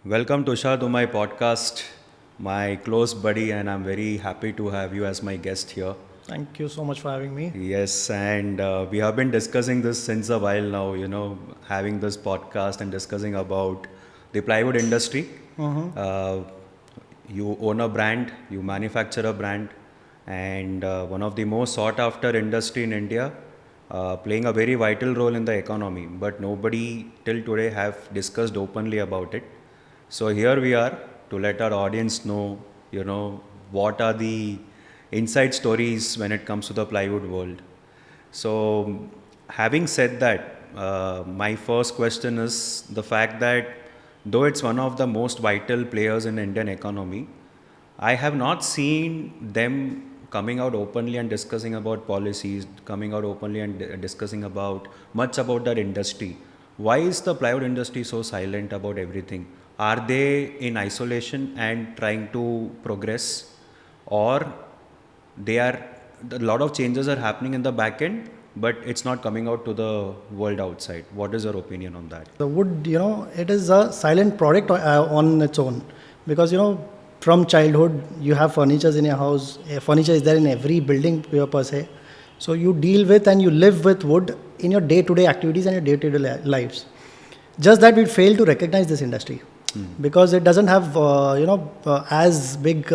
Welcome, Tushar, to my podcast, my close buddy, and I'm very happy to have you as my guest here. Thank you so much for having me. Yes, and we have been discussing this since a while now, having this podcast and discussing about the plywood industry. Uh, you own a brand, you manufacture a brand, and one of the most sought after industry in India, playing a very vital role in the economy, but nobody till today have discussed openly about it. So here we are to let our audience know, what are the inside stories when it comes to the plywood world. So, having said that, my first question is the fact that though it's one of the most vital players in Indian economy, I have not seen them coming out openly and discussing about policies, coming out openly and discussing about much about that industry. Why is the plywood industry so silent about everything? Are they in isolation and trying to progress, or they are a lot of changes are happening in the back end, but it's not coming out to the world outside? What is your opinion on that? The wood, it is a silent product on its own because, from childhood, you have furnitures in your house. Furniture is there in every building per se. So you deal with and you live with wood in your day-to-day activities and your day-to-day lives. Just that we fail to recognize this industry. Because it doesn't have as big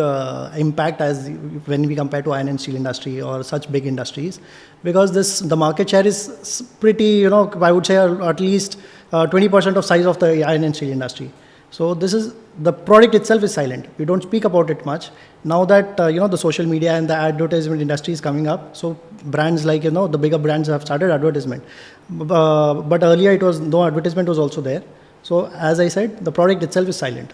impact as when we compare to iron and steel industry or such big industries, because the market share is pretty, I would say at least 20% of size of the iron and steel industry. So this is the product itself is silent. We don't speak about it much. Now that the social media and the advertisement industry is coming up, so brands like the bigger brands have started advertisement, but earlier it was no advertisement was also there. So as I said, the product itself is silent.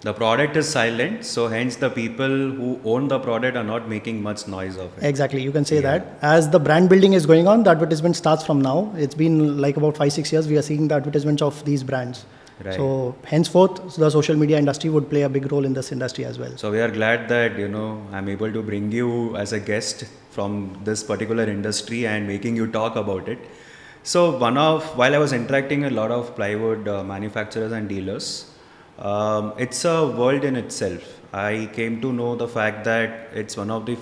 The product is silent, so hence the people who own the product are not making much noise of it. Exactly, you can say that. As the brand building is going on, the advertisement starts from now. It's been like about 5-6 years we are seeing the advertisements of these brands. Right. So henceforth, the social media industry would play a big role in this industry as well. So we are glad that I'm able to bring you as a guest from this particular industry and making you talk about it. So while I was interacting with a lot of plywood manufacturers and dealers, it's a world in itself. I came to know the fact that it's one of the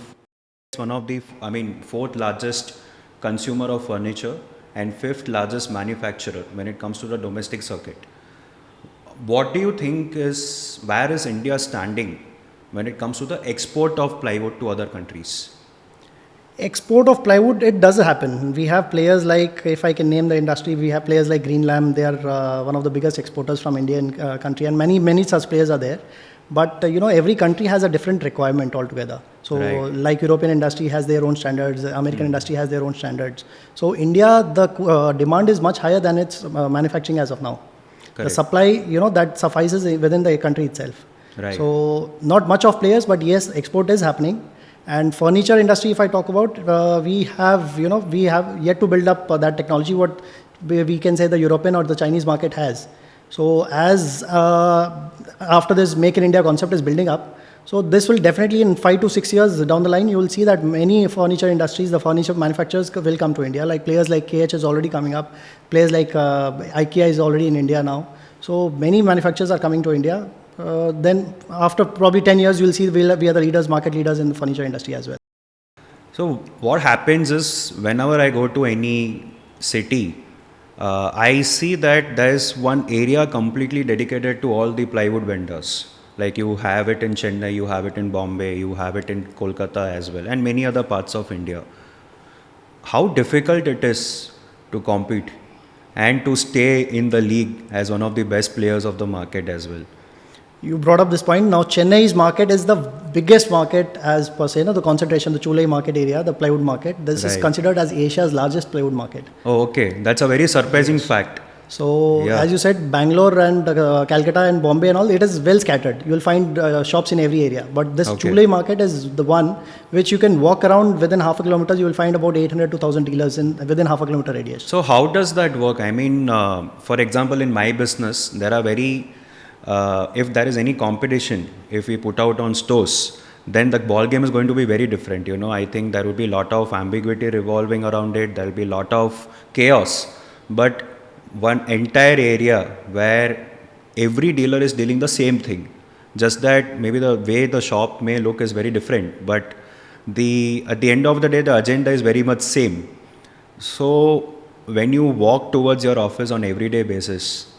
fourth largest consumer of furniture and fifth largest manufacturer when it comes to the domestic circuit. What do you think where is India standing when it comes to the export of plywood to other countries? Export of plywood, it does happen. We have players like, if I can name the industry, we have players like Glam. They are one of the biggest exporters from Indian country, and many such players are there. But every country has a different requirement altogether. So right. Like European industry has their own standards, American industry has their own standards. So India, the demand is much higher than its manufacturing as of now. Correct. The supply, that suffices within the country itself. Right. So not much of players, but yes, export is happening. And furniture industry, if I talk about, we have yet to build up that technology what we can say the European or the Chinese market has. So as after this Make in India concept is building up, so this will definitely in 5 to 6 years down the line, you will see that many furniture industries, the furniture manufacturers will come to India. Like players like KH is already coming up. Players like IKEA is already in India now. So many manufacturers are coming to India. Then after probably 10 years, you'll see we are the leaders, market leaders in the furniture industry as well. So what happens is whenever I go to any city, I see that there is one area completely dedicated to all the plywood vendors. Like you have it in Chennai, you have it in Bombay, you have it in Kolkata as well, and many other parts of India. How difficult it is to compete and to stay in the league as one of the best players of the market as well. You brought up this point. Now, Chennai's market is the biggest market as per se, the concentration, the Chulai market area, the plywood market. This is considered as Asia's largest plywood market. Oh, okay. That's a very surprising fact. So, as you said, Bangalore and Calcutta and Bombay and all, it is well scattered. You will find shops in every area. But this Chulai market is the one which you can walk around within half a kilometer. You will find about 800 to 1,000 dealers within half a kilometer radius. So, how does that work? I mean, for example, in my business, there are if there is any competition, if we put out on stores, then the ball game is going to be very different. I think there will be a lot of ambiguity revolving around it. There will be a lot of chaos. But one entire area where every dealer is dealing the same thing, just that maybe the way the shop may look is very different, but at the end of the day, the agenda is very much same. So when you walk towards your office on everyday basis,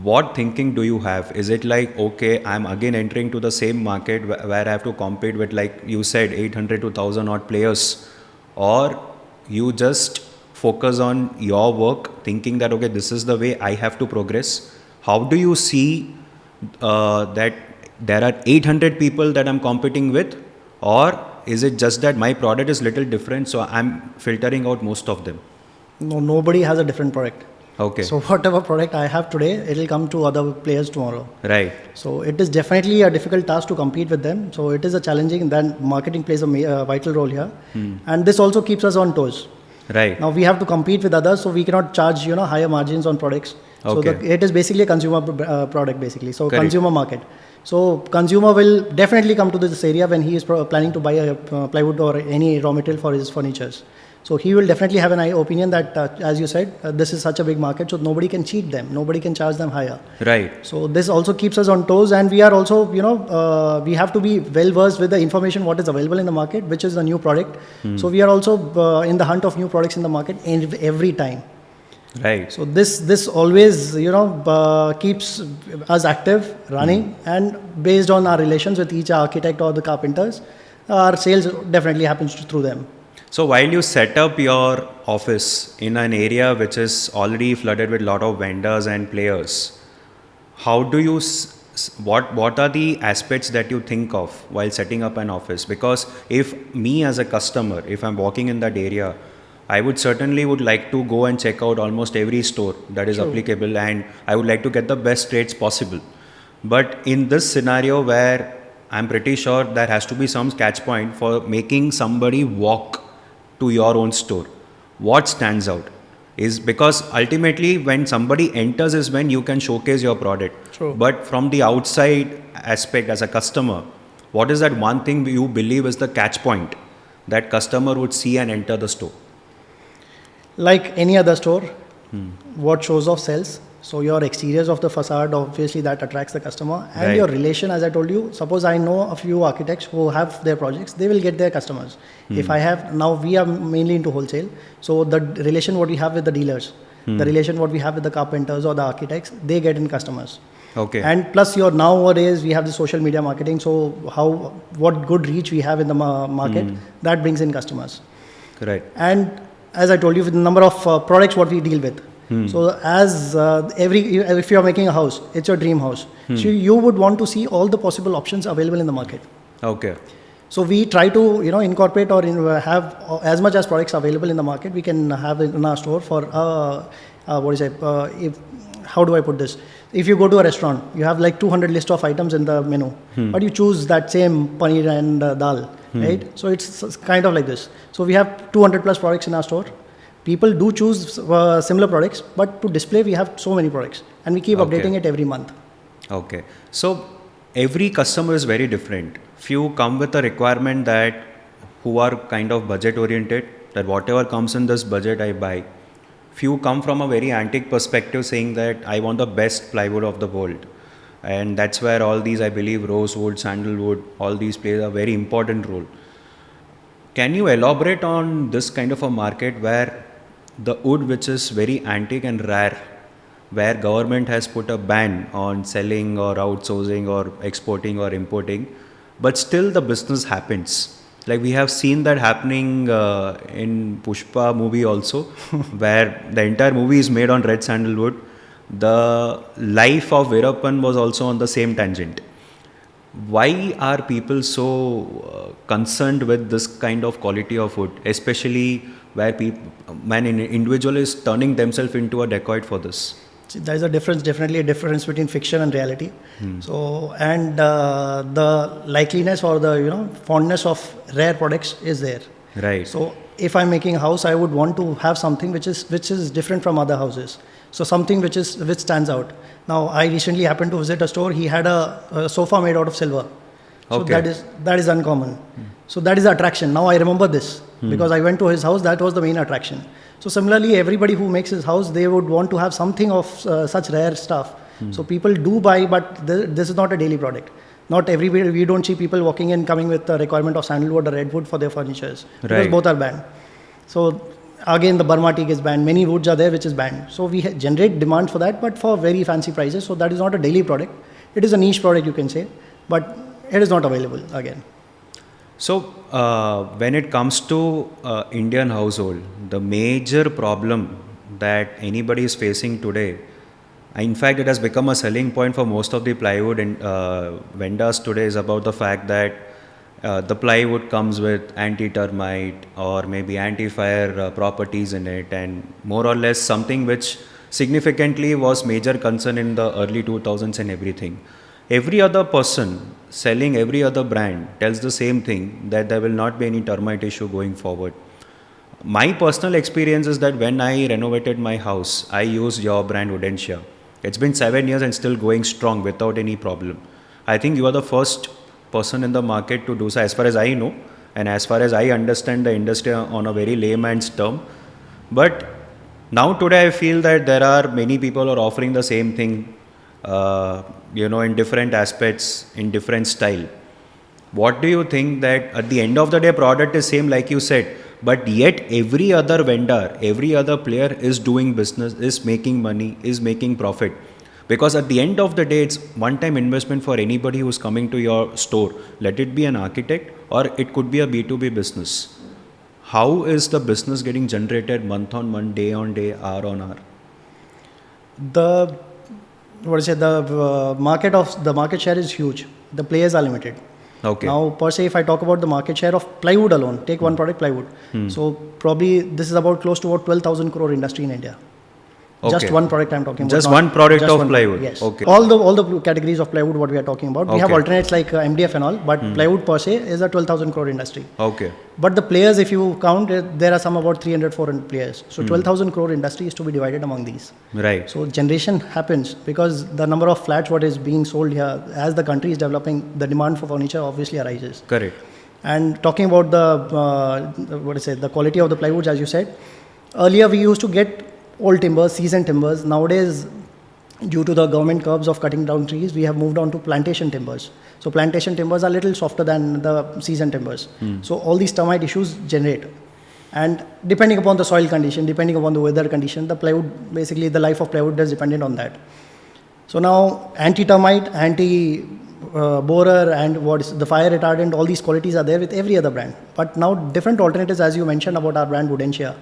what thinking do you have? Is it like, okay, I'm again entering to the same market where I have to compete with, like you said, 800 to 1000 odd players, or you just focus on your work thinking that, okay, this is the way I have to progress? How do you see that there are 800 people that I'm competing with, or is it just that my product is little different, so I'm filtering out most of them? No, nobody has a different product. Okay. So whatever product I have today, it will come to other players tomorrow. Right. So it is definitely a difficult task to compete with them. So it is a challenging. Then marketing plays a vital role here, and this also keeps us on toes. Right. Now we have to compete with others, so we cannot charge higher margins on products. Okay. So it is basically a consumer product basically. So Correct. consumer market. So consumer will definitely come to this area when he is planning to buy a plywood or any raw material for his furnitures. So he will definitely have an opinion that, as you said, this is such a big market, so nobody can cheat them, nobody can charge them higher. Right. So this also keeps us on toes, and we are also, we have to be well versed with the information what is available in the market, which is the new product. So we are also in the hunt of new products in the market every time. Right. So this always keeps us active, running, and based on our relations with each architect or the carpenters, our sales definitely happens through them. So while you set up your office in an area which is already flooded with a lot of vendors and players, how do you what are the aspects that you think of while setting up an office? Because if me as a customer, if I'm walking in that area, I would certainly would like to go and check out almost every store that is applicable, and I would like to get the best rates possible. But in this scenario where I'm pretty sure there has to be some catch point for making somebody walk to your own store, what stands out is because ultimately when somebody enters is when you can showcase your product. True. But from the outside aspect as a customer, what is that one thing you believe is the catch point that customer would see and enter the store? Like any other store, what shows off sells. So your exteriors of the facade, obviously that attracts the customer, and Right. your relation, as I told you. Suppose I know a few architects who have their projects, they will get their customers. If I have, now we are mainly into wholesale, so the relation what we have with the dealers, the relation what we have with the carpenters or the architects, they get in customers. Okay. And plus nowadays we have the social media marketing, so what good reach we have in the market, that brings in customers. Right. And as I told you, with the number of products what we deal with. So as if you are making a house, it's your dream house. So you would want to see all the possible options available in the market. Okay. So we try to incorporate or have as much as products available in the market we can have in our store for how do I put this? If you go to a restaurant, you have like 200 list of items in the menu, but you choose that same paneer and dal, right? So it's kind of like this. So we have 200 plus products in our store. People do choose similar products, but to display we have so many products, and we keep updating it every month. Okay. So every customer is very different. Few come with a requirement that who are kind of budget oriented, that whatever comes in this budget I buy. Few come from a very antique perspective saying that I want the best plywood of the world. And that's where all these, I believe, rosewood, sandalwood, all these play a very important role. Can you elaborate on this kind of a market where the wood which is very antique and rare, where government has put a ban on selling or outsourcing or exporting or importing, but still the business happens? Like we have seen that happening in Pushpa movie also, where the entire movie is made on red sandalwood. The life of Veerappan was also on the same tangent. Why are people so concerned with this kind of quality of wood, especially where an individual is turning themselves into a dacoit for this? There is definitely a difference between fiction and reality. So, and the likeliness or the fondness of rare products is there. Right. So, if I'm making a house, I would want to have something which is different from other houses. So, something which stands out. Now, I recently happened to visit a store. He had a sofa made out of silver. So Okay. that is uncommon. So that is the attraction. Now I remember this because I went to his house. That was the main attraction. So similarly, everybody who makes his house, they would want to have something of such rare stuff. So people do buy, but this is not a daily product. Not everywhere. We don't see people walking in coming with the requirement of sandalwood or redwood for their furnitures because Right. both are banned. So again, the Burma teak is banned. Many woods are there which is banned. So we generate demand for that, but for very fancy prices. So that is not a daily product. It is a niche product, you can say, but it is not available again. So, when it comes to Indian household, the major problem that anybody is facing today, in fact, it has become a selling point for most of the plywood vendors today, is about the fact that the plywood comes with anti-termite or maybe anti-fire properties in it, and more or less something which significantly was major concern in the early 2000s and everything. Every other person selling every other brand tells the same thing, that there will not be any termite issue going forward. My personal experience is that when I renovated my house, I used your brand Woodencia. It's been 7 years and still going strong without any problem. I think you are the first person in the market to do so, as far as I know, and as far as I understand the industry on a very layman's term. But now today I feel that there are many people who are offering the same thing, in different aspects, in different style. What do you think that at the end of the day, product is same like you said, but yet every other vendor, every other player is doing business, is making money, is making profit? Because at the end of the day, it's one-time investment for anybody who's coming to your store. Let it be an architect or it could be a B2B business. How is the business getting generated month on month, day on day, hour on hour? The the market share is huge. The players are limited. Okay. Now, per se, if I talk about the market share of plywood alone, take one product, plywood. So probably this is about close to about 12,000 crore industry in India. Just Okay. one product I'm talking about. Just not- one product just of one plywood. Yes. Okay. All the categories of plywood what we are talking about. We have Okay. alternates like MDF and all, but plywood per se is a 12,000 crore industry. Okay. But the players, if you count, there are some about 300, 400 players. So 12,000 crore industry is to be divided among these. Right. So generation happens because the number of flats what is being sold here, as the country is developing, the demand for furniture obviously arises. Correct. And talking about the quality of the plywoods, as you said, earlier we used to get old timbers, seasoned timbers. Nowadays, due to the government curbs of cutting down trees, we have moved on to plantation timbers. So plantation timbers are little softer than the seasoned timbers. So all these termite issues generate. And depending upon the soil condition, depending upon the weather condition, the plywood, basically the life of plywood is dependent on that. So now anti-termite, anti-borer and what is the fire retardant, all these qualities are there with every other brand. But now different alternatives, as you mentioned about our brand Woodencia.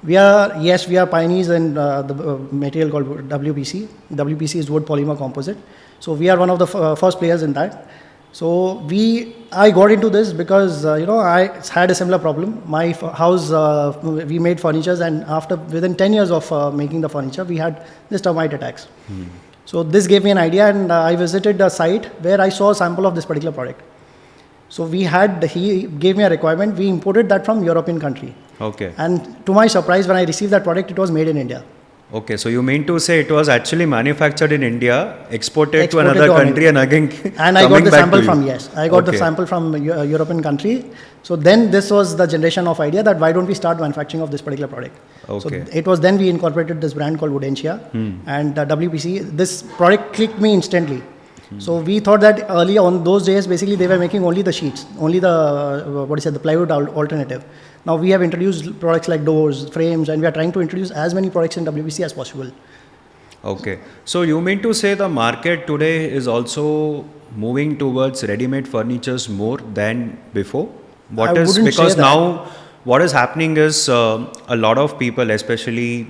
We are pioneers in the material called WPC. WPC is wood polymer composite. So we are one of the first players in that. So I got into this because I had a similar problem. My house, we made furnitures, and within 10 years of making the furniture, we had this termite attacks. So this gave me an idea, and I visited a site where I saw a sample of this particular product. So he gave me a requirement. We imported that from European country. Okay. And to my surprise, when I received that product, it was made in India. Okay, so you mean to say it was actually manufactured in India, exported to Exported another to country, and again And I got coming the back sample to you. from, I got the Okay. sample from European country. So then this was the generation of idea that why don't we start manufacturing of this particular product. Okay. So it was then we incorporated this brand called Woodencia and WPC. This product clicked me instantly. So we thought that earlier on those days, basically they were making only the sheets, only the plywood alternative. Now we have introduced products like doors, frames, and we are trying to introduce as many products in WPC as possible. Okay. So you mean to say the market today is also moving towards ready-made furnitures more than before? I wouldn't say Because that. now what is happening is a lot of people, especially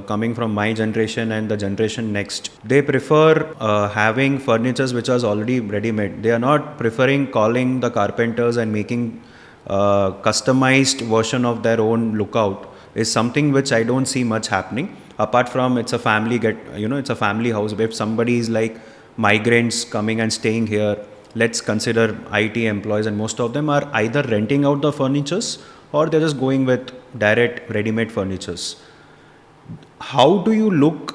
coming from my generation and the generation next, they prefer having furnitures which are already ready-made. They are not preferring calling the carpenters and making customized version of their own lookout. Is something which I don't see much happening. Apart from it's a family it's a family house. If somebody is like migrants coming and staying here, let's consider IT employees, and most of them are either renting out the furnitures or they're just going with direct ready-made furnitures. How do you look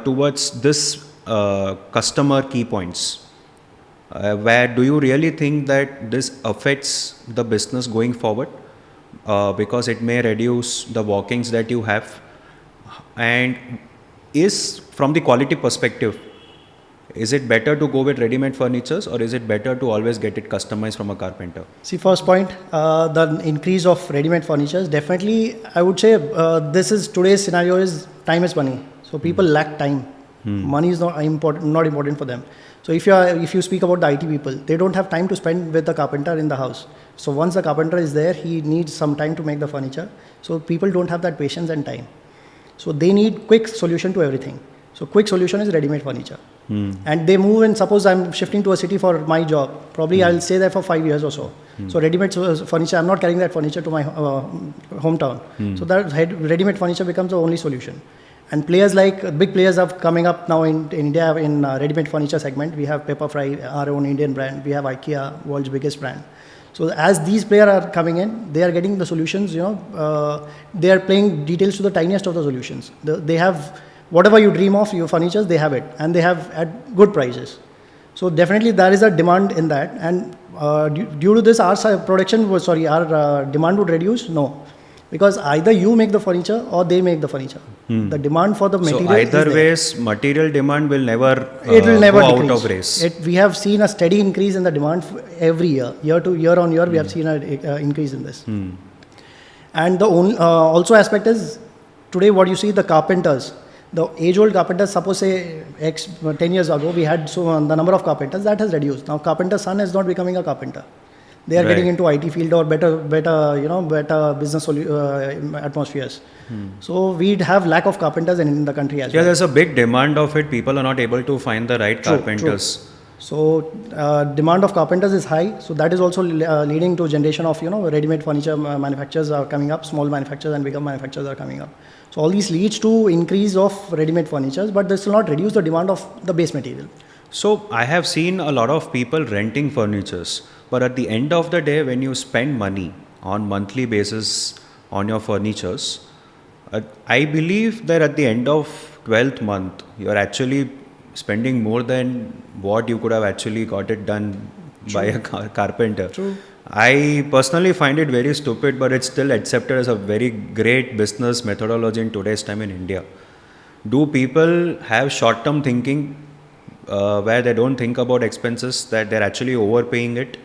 towards this customer key points? Where do you really think that this affects the business going forward? Because it may reduce the walkings that you have, and is from the quality perspective, is it better to go with ready-made furnitures, or is it better to always get it customized from a carpenter? See, first point, the increase of ready-made furnitures. Definitely, I would say this is today's scenario is time is money. So people lack time. Money is not important for them. So if you speak about the IT people, they don't have time to spend with the carpenter in the house. So once the carpenter is there, he needs some time to make the furniture. So people don't have that patience and time. So they need quick solution to everything. So quick solution is ready-made furniture. And they move, and suppose I'm shifting to a city for my job, probably I'll stay there for 5 years or so. So ready-made furniture, I'm not carrying that furniture to my hometown. So that ready-made furniture becomes the only solution. And players like big players are coming up now in India in ready-made furniture segment. We have Pepperfry, our own Indian brand. We have IKEA, world's biggest brand. So as these players are coming in, they are getting the solutions. They are playing details to the tiniest of the solutions. They have whatever you dream of, your furniture, they have it, and they have at good prices. So definitely there is a demand in that, and due to this, our demand would reduce. No, because either you make the furniture or they make the furniture. The demand for the material. So either is ways, material demand will never it will never go decrease. out of race. We have seen a steady increase in the demand every year, year on year. We have seen an increase in this. And the only also aspect is today what you see the carpenters. The age-old carpenters, suppose say 10 years ago, we had the number of carpenters that has reduced. Now, carpenter's son is not becoming a carpenter. They are getting into IT field or better business atmospheres. So we'd have lack of carpenters in the country as well. Yeah, there's a big demand of it. People are not able to find the right carpenters. True. So demand of carpenters is high. So that is also leading to generation of ready-made furniture manufacturers are coming up. Small manufacturers and bigger manufacturers are coming up. So all these leads to increase of ready-made furnitures, but this will not reduce the demand of the base material. So I have seen a lot of people renting furnitures, but at the end of the day, when you spend money on monthly basis on your furnitures, I believe that at the end of 12th month, you're actually spending more than what you could have actually got it done by a carpenter. True. I personally find it very stupid, but it's still accepted as a very great business methodology in today's time in India. Do people have short-term thinking where they don't think about expenses, that they're actually overpaying it?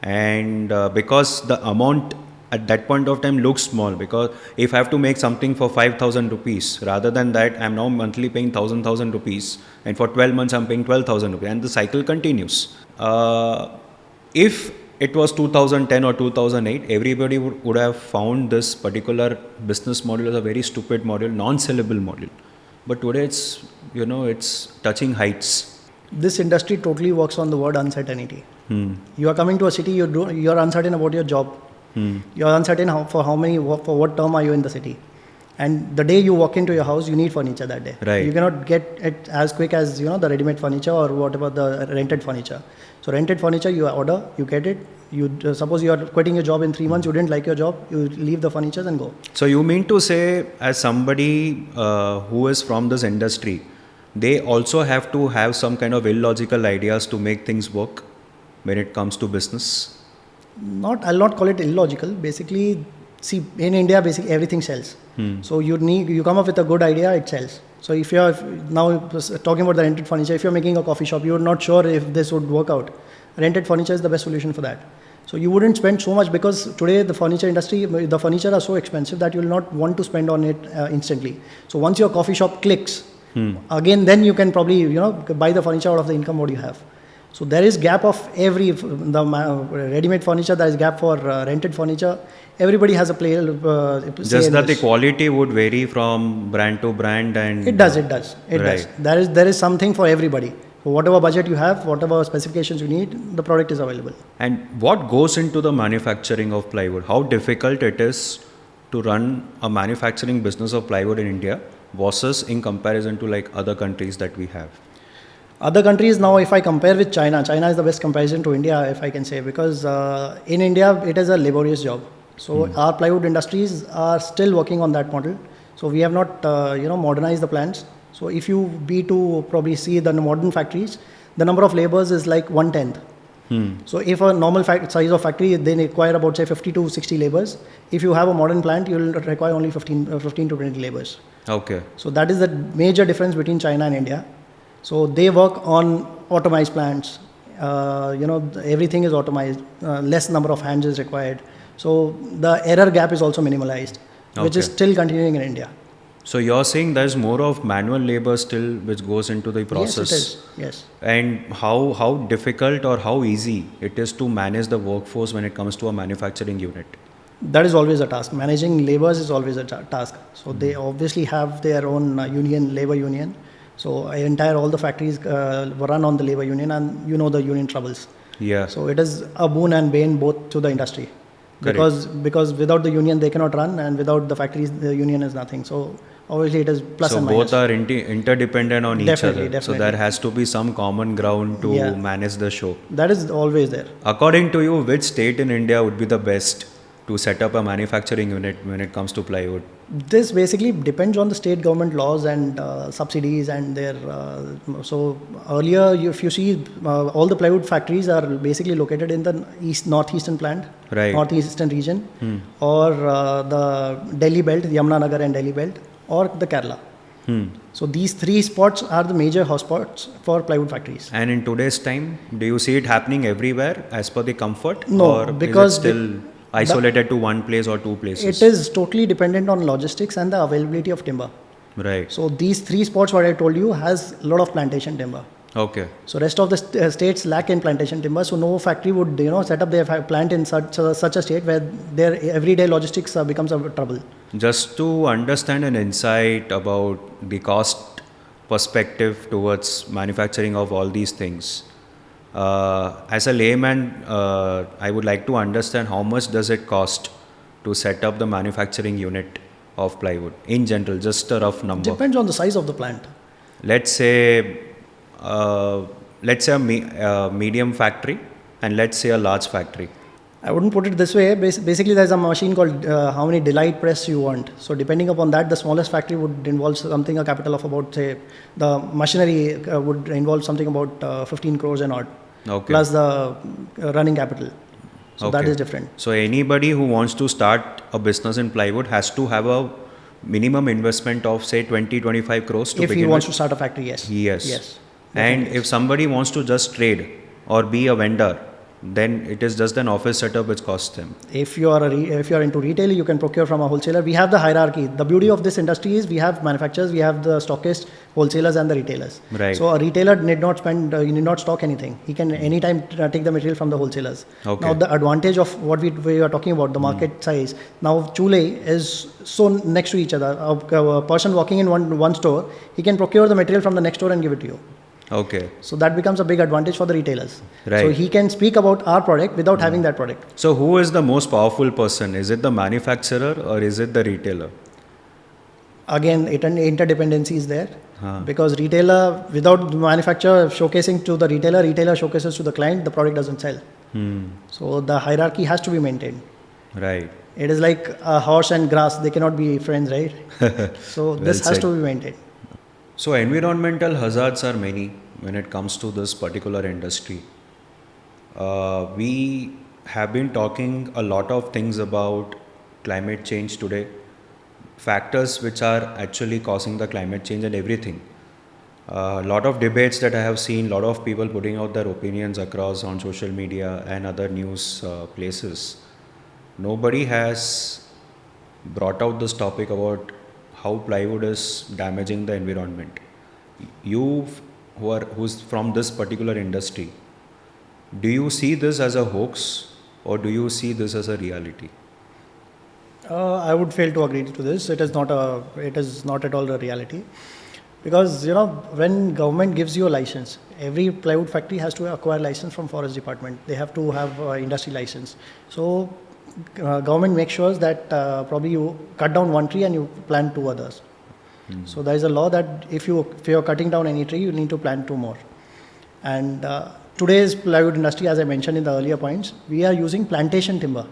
And because the amount at that point of time looks small, because if I have to make something for 5,000 rupees, rather than that, I'm now monthly paying 1,000 rupees, and for 12 months I'm paying 12,000 rupees, and the cycle continues. If it was 2010 or 2008, everybody would have found this particular business model as a very stupid model, non-sellable model. But today it's touching heights. This industry totally works on the word uncertainty. You are coming to a city, you're uncertain about your job. You're uncertain for what term are you in the city. And the day you walk into your house, you need furniture that day. Right. You cannot get it as quick as the ready-made furniture or whatever the rented furniture. So rented furniture, you order, you get it. You suppose you are quitting your job in 3 months, you didn't like your job, you leave the furniture and go. So you mean to say, as somebody who is from this industry, they also have to have some kind of illogical ideas to make things work when it comes to business? I'll not call it illogical. Basically, see, in India, basically everything sells. So you come up with a good idea, it sells. So if you're now talking about the rented furniture, if you're making a coffee shop, you're not sure if this would work out. Rented furniture is the best solution for that. So you wouldn't spend so much, because today the furniture industry, the furniture are so expensive that you will not want to spend on it instantly. So once your coffee shop clicks, again then you can probably buy the furniture out of the income what you have. So there is gap of ready-made furniture, there is gap for rented furniture. Everybody has a play. Just that the quality would vary from brand to brand, and it does. It does. There is something for everybody. So whatever budget you have, whatever specifications you need, the product is available. And what goes into the manufacturing of plywood? How difficult it is to run a manufacturing business of plywood in India versus in comparison to like other countries that we have? Other countries, now if I compare with China is the best comparison to India, if I can say, because in India it is a laborious job. So our plywood industries are still working on that model. So we have not modernized the plants. So if you be to probably see the modern factories, the number of laborers is like 1/10. So if a normal size of factory, they require about say 50 to 60 laborers. If you have a modern plant, you will require only 15 to 20 laborers. Okay. So that is the major difference between China and India. So they work on automized plants. Everything is automized. Less number of hands is required. So the error gap is also minimalized, which is still continuing in India. So you're saying there's more of manual labor still which goes into the process? Yes, it is. Yes. And how difficult or how easy it is to manage the workforce when it comes to a manufacturing unit? That is always a task. Managing laborers is always a task. So they obviously have their own labor union. So all the factories run on the labor union, and the union troubles. Yeah. So it is a boon and bane both to the industry. Because without the union they cannot run, and without the factories the union is nothing. So obviously it is plus and minus. So both are interdependent on each other. Definitely. So there has to be some common ground to manage the show. That is always there. According to you, which state in India would be the best to set up a manufacturing unit when it comes to plywood? This basically depends on the state government laws and subsidies and their. So earlier, if you see, all the plywood factories are basically located in the northeastern plant, northeastern region, or the Delhi belt, Yamuna Nagar and Delhi belt, or the Kerala. So these three spots are the major hotspots for plywood factories. And in today's time, do you see it happening everywhere as per the comfort? No, or because is it still isolated to one place or two places? It is totally dependent on logistics and the availability of timber. Right. So these three spots, what I told you, has a lot of plantation timber. Okay. So rest of the states lack in plantation timber. So no factory would set up their plant in such a state where their everyday logistics becomes a trouble. Just to understand an insight about the cost perspective towards manufacturing of all these things. As a layman, I would like to understand how much does it cost to set up the manufacturing unit of plywood in general, just a rough number. Depends on the size of the plant. Let's say a medium factory and let's say a large factory. I wouldn't put it this way. Basically, there's a machine called how many delight press you want. So depending upon that, the smallest factory would involve a capital of about, say, the machinery would involve something about 15 crores and odd. Okay. Plus the running capital. So that is different. So anybody who wants to start a business in plywood has to have a minimum investment of say 20-25 crores to begin with. If he wants to start a factory, yes. Yes. And if somebody wants to just trade or be a vendor, then it is just an office setup which costs them. If you are into retail, you can procure from a wholesaler. We have the hierarchy. The beauty of this industry is we have manufacturers, we have the stockists, wholesalers, and the retailers. Right. So a retailer need not stock anything. He can anytime take the material from the wholesalers. Okay. Now the advantage of what we are talking about, the market size. Now Chule is so next to each other. A person walking in one store, he can procure the material from the next store and give it to you. Okay. So that becomes a big advantage for the retailers. Right. So he can speak about our product without having that product. So who is the most powerful person? Is it the manufacturer or is it the retailer? Again, interdependency is there. Because retailer, without the manufacturer showcasing to the retailer showcases to the client, the product doesn't sell. So the hierarchy has to be maintained. Right. It is like a horse and grass. They cannot be friends, right? So this has to be maintained. So environmental hazards are many when it comes to this particular industry. We have been talking a lot of things about climate change today, factors which are actually causing the climate change and everything. A lot of debates that I have seen, a lot of people putting out their opinions across on social media and other news places. Nobody has brought out this topic about how plywood is damaging the environment. You who's from this particular industry, do you see this as a hoax or do you see this as a reality? I would fail to agree to this. It is not at all a reality. Because when government gives you a license, every plywood factory has to acquire license from forest department. They have to have industry license. So government makes sure that probably you cut down one tree and you plant two others. So there is a law that if you are cutting down any tree, you need to plant two more. And today's plywood industry, as I mentioned in the earlier points, we are using plantation timber.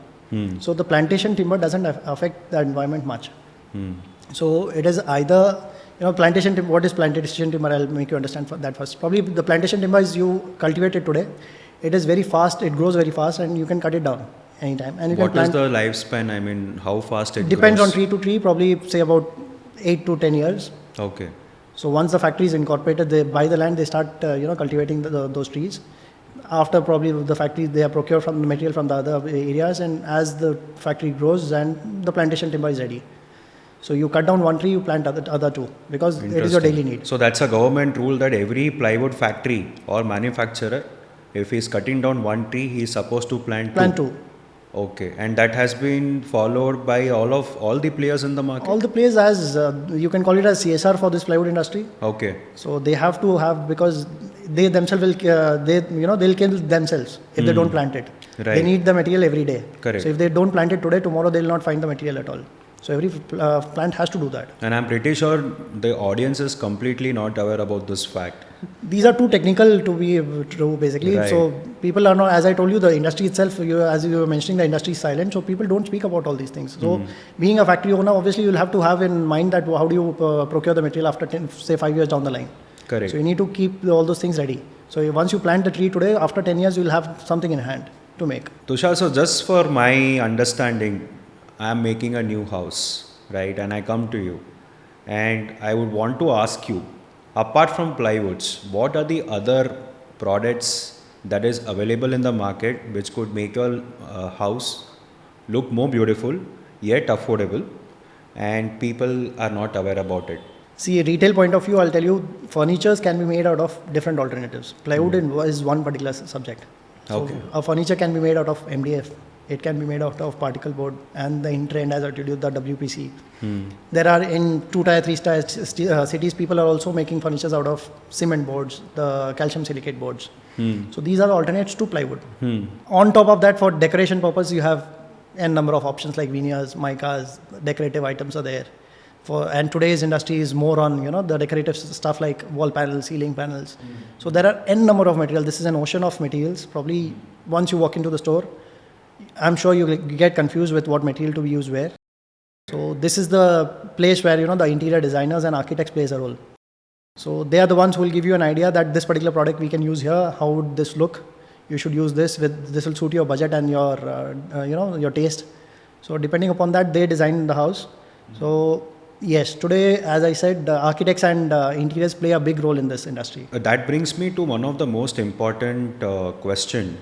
So the plantation timber doesn't affect the environment much. So it is either plantation timber, what is plantation timber? I'll make you understand for that first. Probably the plantation timber is you cultivate it today. It is very fast, it grows very fast, and you can cut it down anytime. And you What can is plant. the lifespan? I mean, how fast it Depends grows? on tree to tree, probably say about 8 to 10 years. Okay. So once the factory is incorporated, they buy the land, they start cultivating those trees. After probably the factory, they are procured from the material from the other areas, and as the factory grows, and the plantation timber is ready. So you cut down one tree, you plant other two, because it is your daily need. So that's a government rule that every plywood factory or manufacturer, if he's cutting down one tree, he's supposed to plant two. Okay, and that has been followed by all the players in the market. All the players, as you can call it as CSR for this plywood industry. Okay. So they have to have, because they themselves will they'll kill themselves if they don't plant it. Right. They need the material every day. Correct. So if they don't plant it today, tomorrow they'll not find the material at all. So every plant has to do that. And I'm pretty sure the audience is completely not aware about this fact. These are too technical to be true, basically. Right. So people are not, as I told you, the industry itself, as you were mentioning, the industry is silent. So people don't speak about all these things. So being a factory owner, obviously you'll have to have in mind that how do you procure the material after 5 years down the line. Correct. So you need to keep all those things ready. So once you plant the tree today, after 10 years, you'll have something in hand to make. Tushar, so just for my understanding, I'm making a new house, right? And I come to you, and I would want to ask you, apart from plywoods, what are the other products that is available in the market which could make your house look more beautiful yet affordable, and people are not aware about it? See, a retail point of view, I'll tell you, furnitures can be made out of different alternatives. Plywood is one particular subject. So Okay. a furniture can be made out of MDF. It can be made out of particle board, and the in trend, as I told you, the WPC. There are in 2-tier, 3-tier cities, people are also making furnitures out of cement boards, the calcium silicate boards. So these are the alternates to plywood. On top of that, for decoration purpose, you have n number of options like veneers, micas, decorative items are there. And today's industry is more on the decorative stuff like wall panels, ceiling panels. So there are n number of materials. This is an ocean of materials. Probably once you walk into the store, I'm sure you get confused with what material to be used where. So this is the place where the interior designers and architects plays a role. So they are the ones who will give you an idea that this particular product we can use here. How would this look? You should use this. This will suit your budget and your your taste. So depending upon that, they design the house. So yes, today, as I said, architects and interiors play a big role in this industry. That brings me to one of the most important question,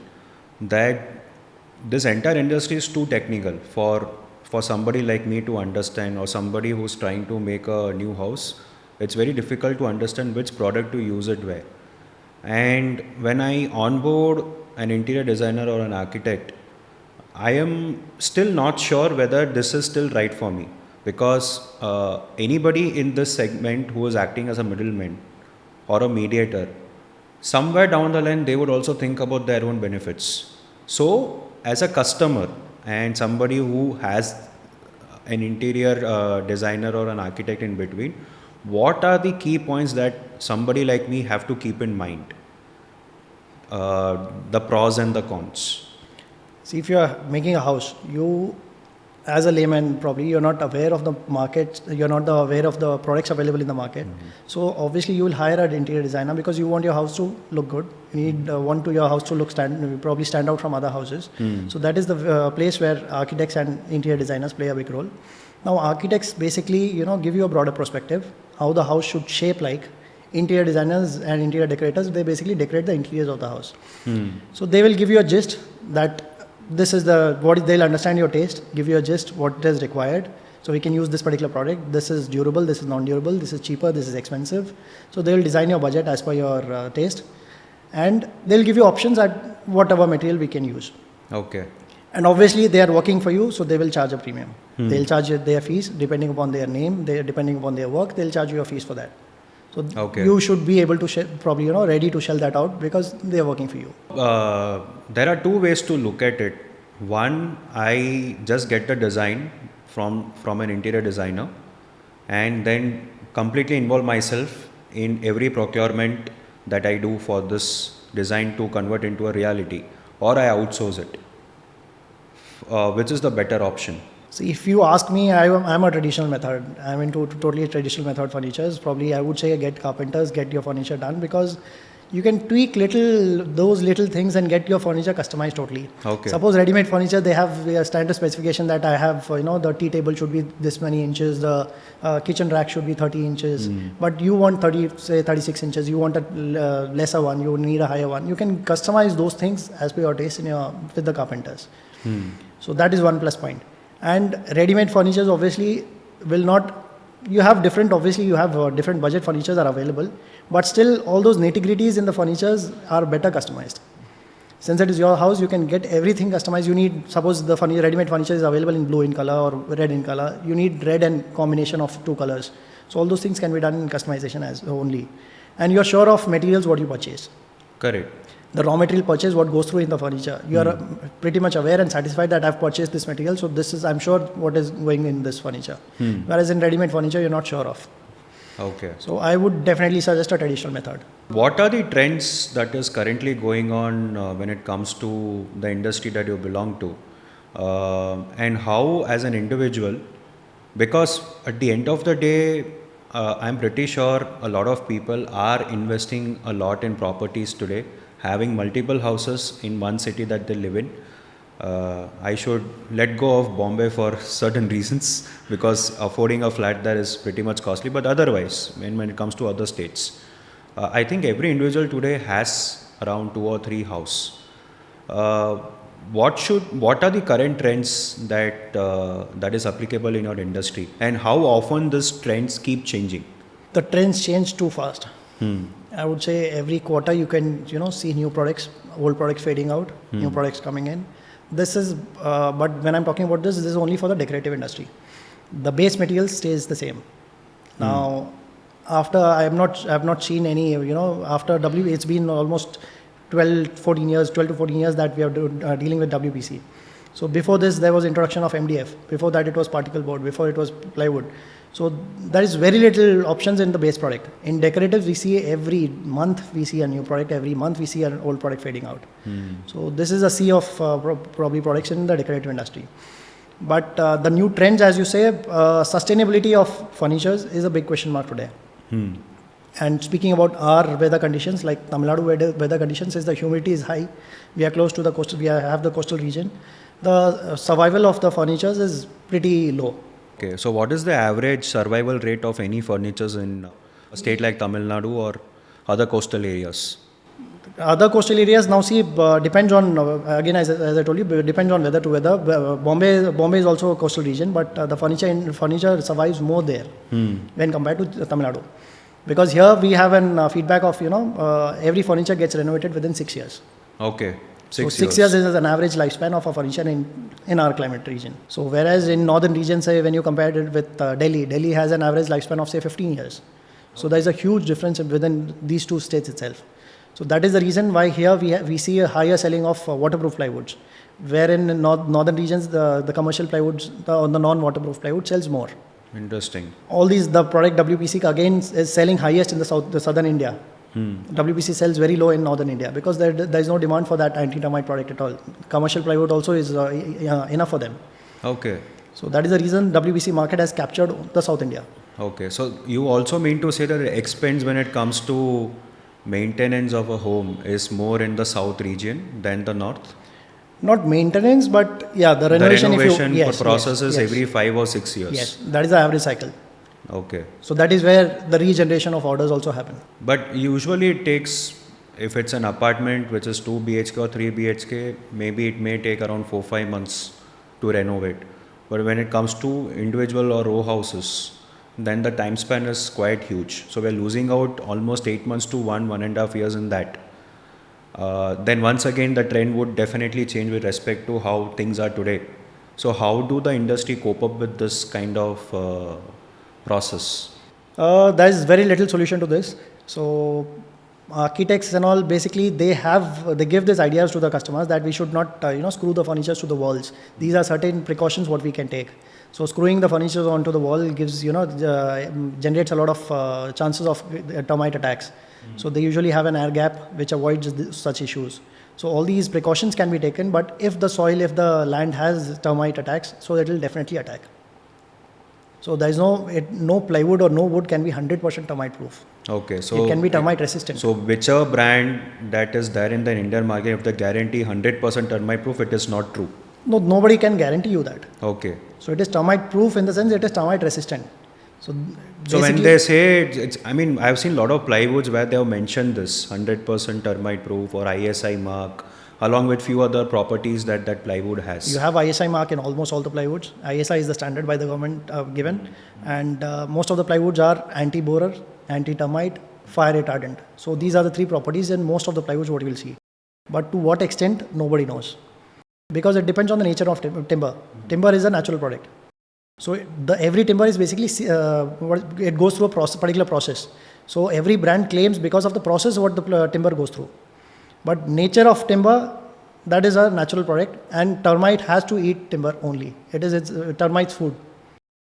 that this entire industry is too technical for somebody like me to understand, or somebody who's trying to make a new house. It's very difficult to understand which product to use it where. And when I onboard an interior designer or an architect, I am still not sure whether this is still right for me, because anybody in this segment who is acting as a middleman or a mediator, somewhere down the line they would also think about their own benefits. So as a customer and somebody who has an interior designer or an architect in between, what are the key points that somebody like me have to keep in mind? The pros and the cons. See, if you are making a house, you as a layman, probably you're not aware of the market, you're not aware of the products available in the market. So obviously you will hire an interior designer because you want your house to look good. You need want to your house to look probably stand out from other houses. So that is the place where architects and interior designers play a big role. Now architects basically give you a broader perspective how the house should shape like. Interior designers and interior decorators, they basically decorate the interiors of the house. So they will give you a gist that this is they'll understand your taste, give you a gist what is required. So we can use this particular product. This is durable, this is non-durable, this is cheaper, this is expensive. So they'll design your budget as per your taste, and they'll give you options at whatever material we can use. Okay. And obviously they are working for you, so they will charge a premium. They'll charge their fees depending upon their name, depending upon their work. They'll charge you a fees for that. So you should be able to probably ready to shell that out because they are working for you. There are two ways to look at it. One, I just get the design from an interior designer, and then completely involve myself in every procurement that I do for this design to convert into a reality, or I outsource it. Which is the better option? So if you ask me, I'm a traditional method. I'm into totally traditional method furnitures. Probably I would say get carpenters, get your furniture done, because you can tweak those little things and get your furniture customized totally. Okay. Suppose ready-made furniture, they have a standard specification that I have, the tea table should be this many inches, the kitchen rack should be 30 inches, but you want 36 inches, you want a lesser one, you need a higher one. You can customize those things as per your taste with the carpenters. So that is one plus point. And ready-made furnitures obviously will not, you have different budget furnitures are available, but still all those nitty-gritties in the furnitures are better customized. Since it is your house, you can get everything customized. You need, suppose the ready-made furniture is available in blue in color or red in color, you need red and combination of two colors. So all those things can be done in customization as only. And you're sure of materials what you purchase. Correct. The raw material purchase, what goes through in the furniture. You are pretty much aware and satisfied that I've purchased this material, so this is, I'm sure, what is going in this furniture. Whereas in ready-made furniture, you're not sure of. Okay. So I would definitely suggest a traditional method. What are the trends that is currently going on when it comes to the industry that you belong to? And how, as an individual, because at the end of the day, I'm pretty sure a lot of people are investing a lot in properties today, having multiple houses in one city that they live in. I should let go of Bombay for certain reasons, because affording a flat there is pretty much costly. But otherwise, when it comes to other states, I think every individual today has around 2 or 3 houses. What are the current trends that is applicable in your industry, and how often these trends keep changing? The trends change too fast. I would say every quarter you can see new products, old products fading out, new products coming in. This is, but when I'm talking about this is only for the decorative industry. The base material stays the same. Now, after I have not seen any, after it's been almost 12 to 14 years that we are dealing with WPC. So before this, there was introduction of MDF. Before that, it was particle board. Before it was plywood. So there is very little options in the base product. In decorative, we see every month we see a new product. Every month we see an old product fading out. So this is a sea of probably products in the decorative industry. But the new trends, as you say, sustainability of furnitures is a big question mark today. And speaking about our weather conditions, like Tamil Nadu weather conditions, is the humidity is high. We are close to the coastal. We have the coastal region. The survival of the furnitures is pretty low. Okay, so what is the average survival rate of any furnitures in a state like Tamil Nadu or other coastal areas? Other coastal areas now depends on, again as I told you, depends on weather to weather. Bombay is also a coastal region, but the furniture survives more there when compared to Tamil Nadu. Because here we have an feedback of, every furniture gets renovated within 6 years. Okay. 6 years is an average lifespan of a furniture in our climate region. So whereas in northern region, say when you compare it with Delhi has an average lifespan of say 15 years. So there is a huge difference within these two states itself. So that is the reason why here we see a higher selling of waterproof plywoods. Where in northern regions, the commercial plywoods, the non-waterproof plywood sells more. Interesting. The product WPC again is selling highest in the southern India. WPC sells very low in northern India because there is no demand for that anti-termite product at all. Commercial plywood also is enough for them. Okay. So that is the reason WPC market has captured the South India. Okay. So you also mean to say that the expense when it comes to maintenance of a home is more in the south region than the north? Not maintenance, but the renovation. The renovation process is every 5 or 6 years. Yes, that is the average cycle. Okay. So that is where the regeneration of orders also happen. But usually it takes, if it's an apartment which is 2 BHK or 3 BHK, maybe it may take around 4-5 months to renovate. But when it comes to individual or row houses, then the time span is quite huge. So we're losing out almost 8 months to 1.5 years in that. Then once again, the trend would definitely change with respect to how things are today. So how do the industry cope up with this kind of process? There is very little solution to this. So architects and all, basically they give these ideas to the customers that we should not screw the furniture to the walls. These are certain precautions what we can take. So screwing the furniture onto the wall gives generates a lot of chances of termite attacks. So they usually have an air gap which avoids such issues. So all these precautions can be taken, but if the land has termite attacks, so it will definitely attack. So there is no plywood or no wood can be 100% termite proof. Okay, so It can be termite resistant. So whichever brand that is there in the Indian market, if they guarantee 100% termite proof, it is not true. No, nobody can guarantee you that. Okay. So it is termite proof in the sense it is termite resistant. So when they say it's, I mean, I've seen a lot of plywoods where they have mentioned this 100% termite proof or ISI mark, along with few other properties that plywood has. you have ISI mark in almost all the plywoods. ISI is the standard by the government given, and most of the plywoods are anti-borer, anti-termite, fire retardant. So these are the three properties in most of the plywoods what you will see. But to what extent, nobody knows. Because it depends on the nature of timber. Timber is a natural product. So every timber is basically, it goes through a particular process. So every brand claims because of the process what the timber goes through. But nature of timber, that is a natural product, and termite has to eat timber only. It's termite's food.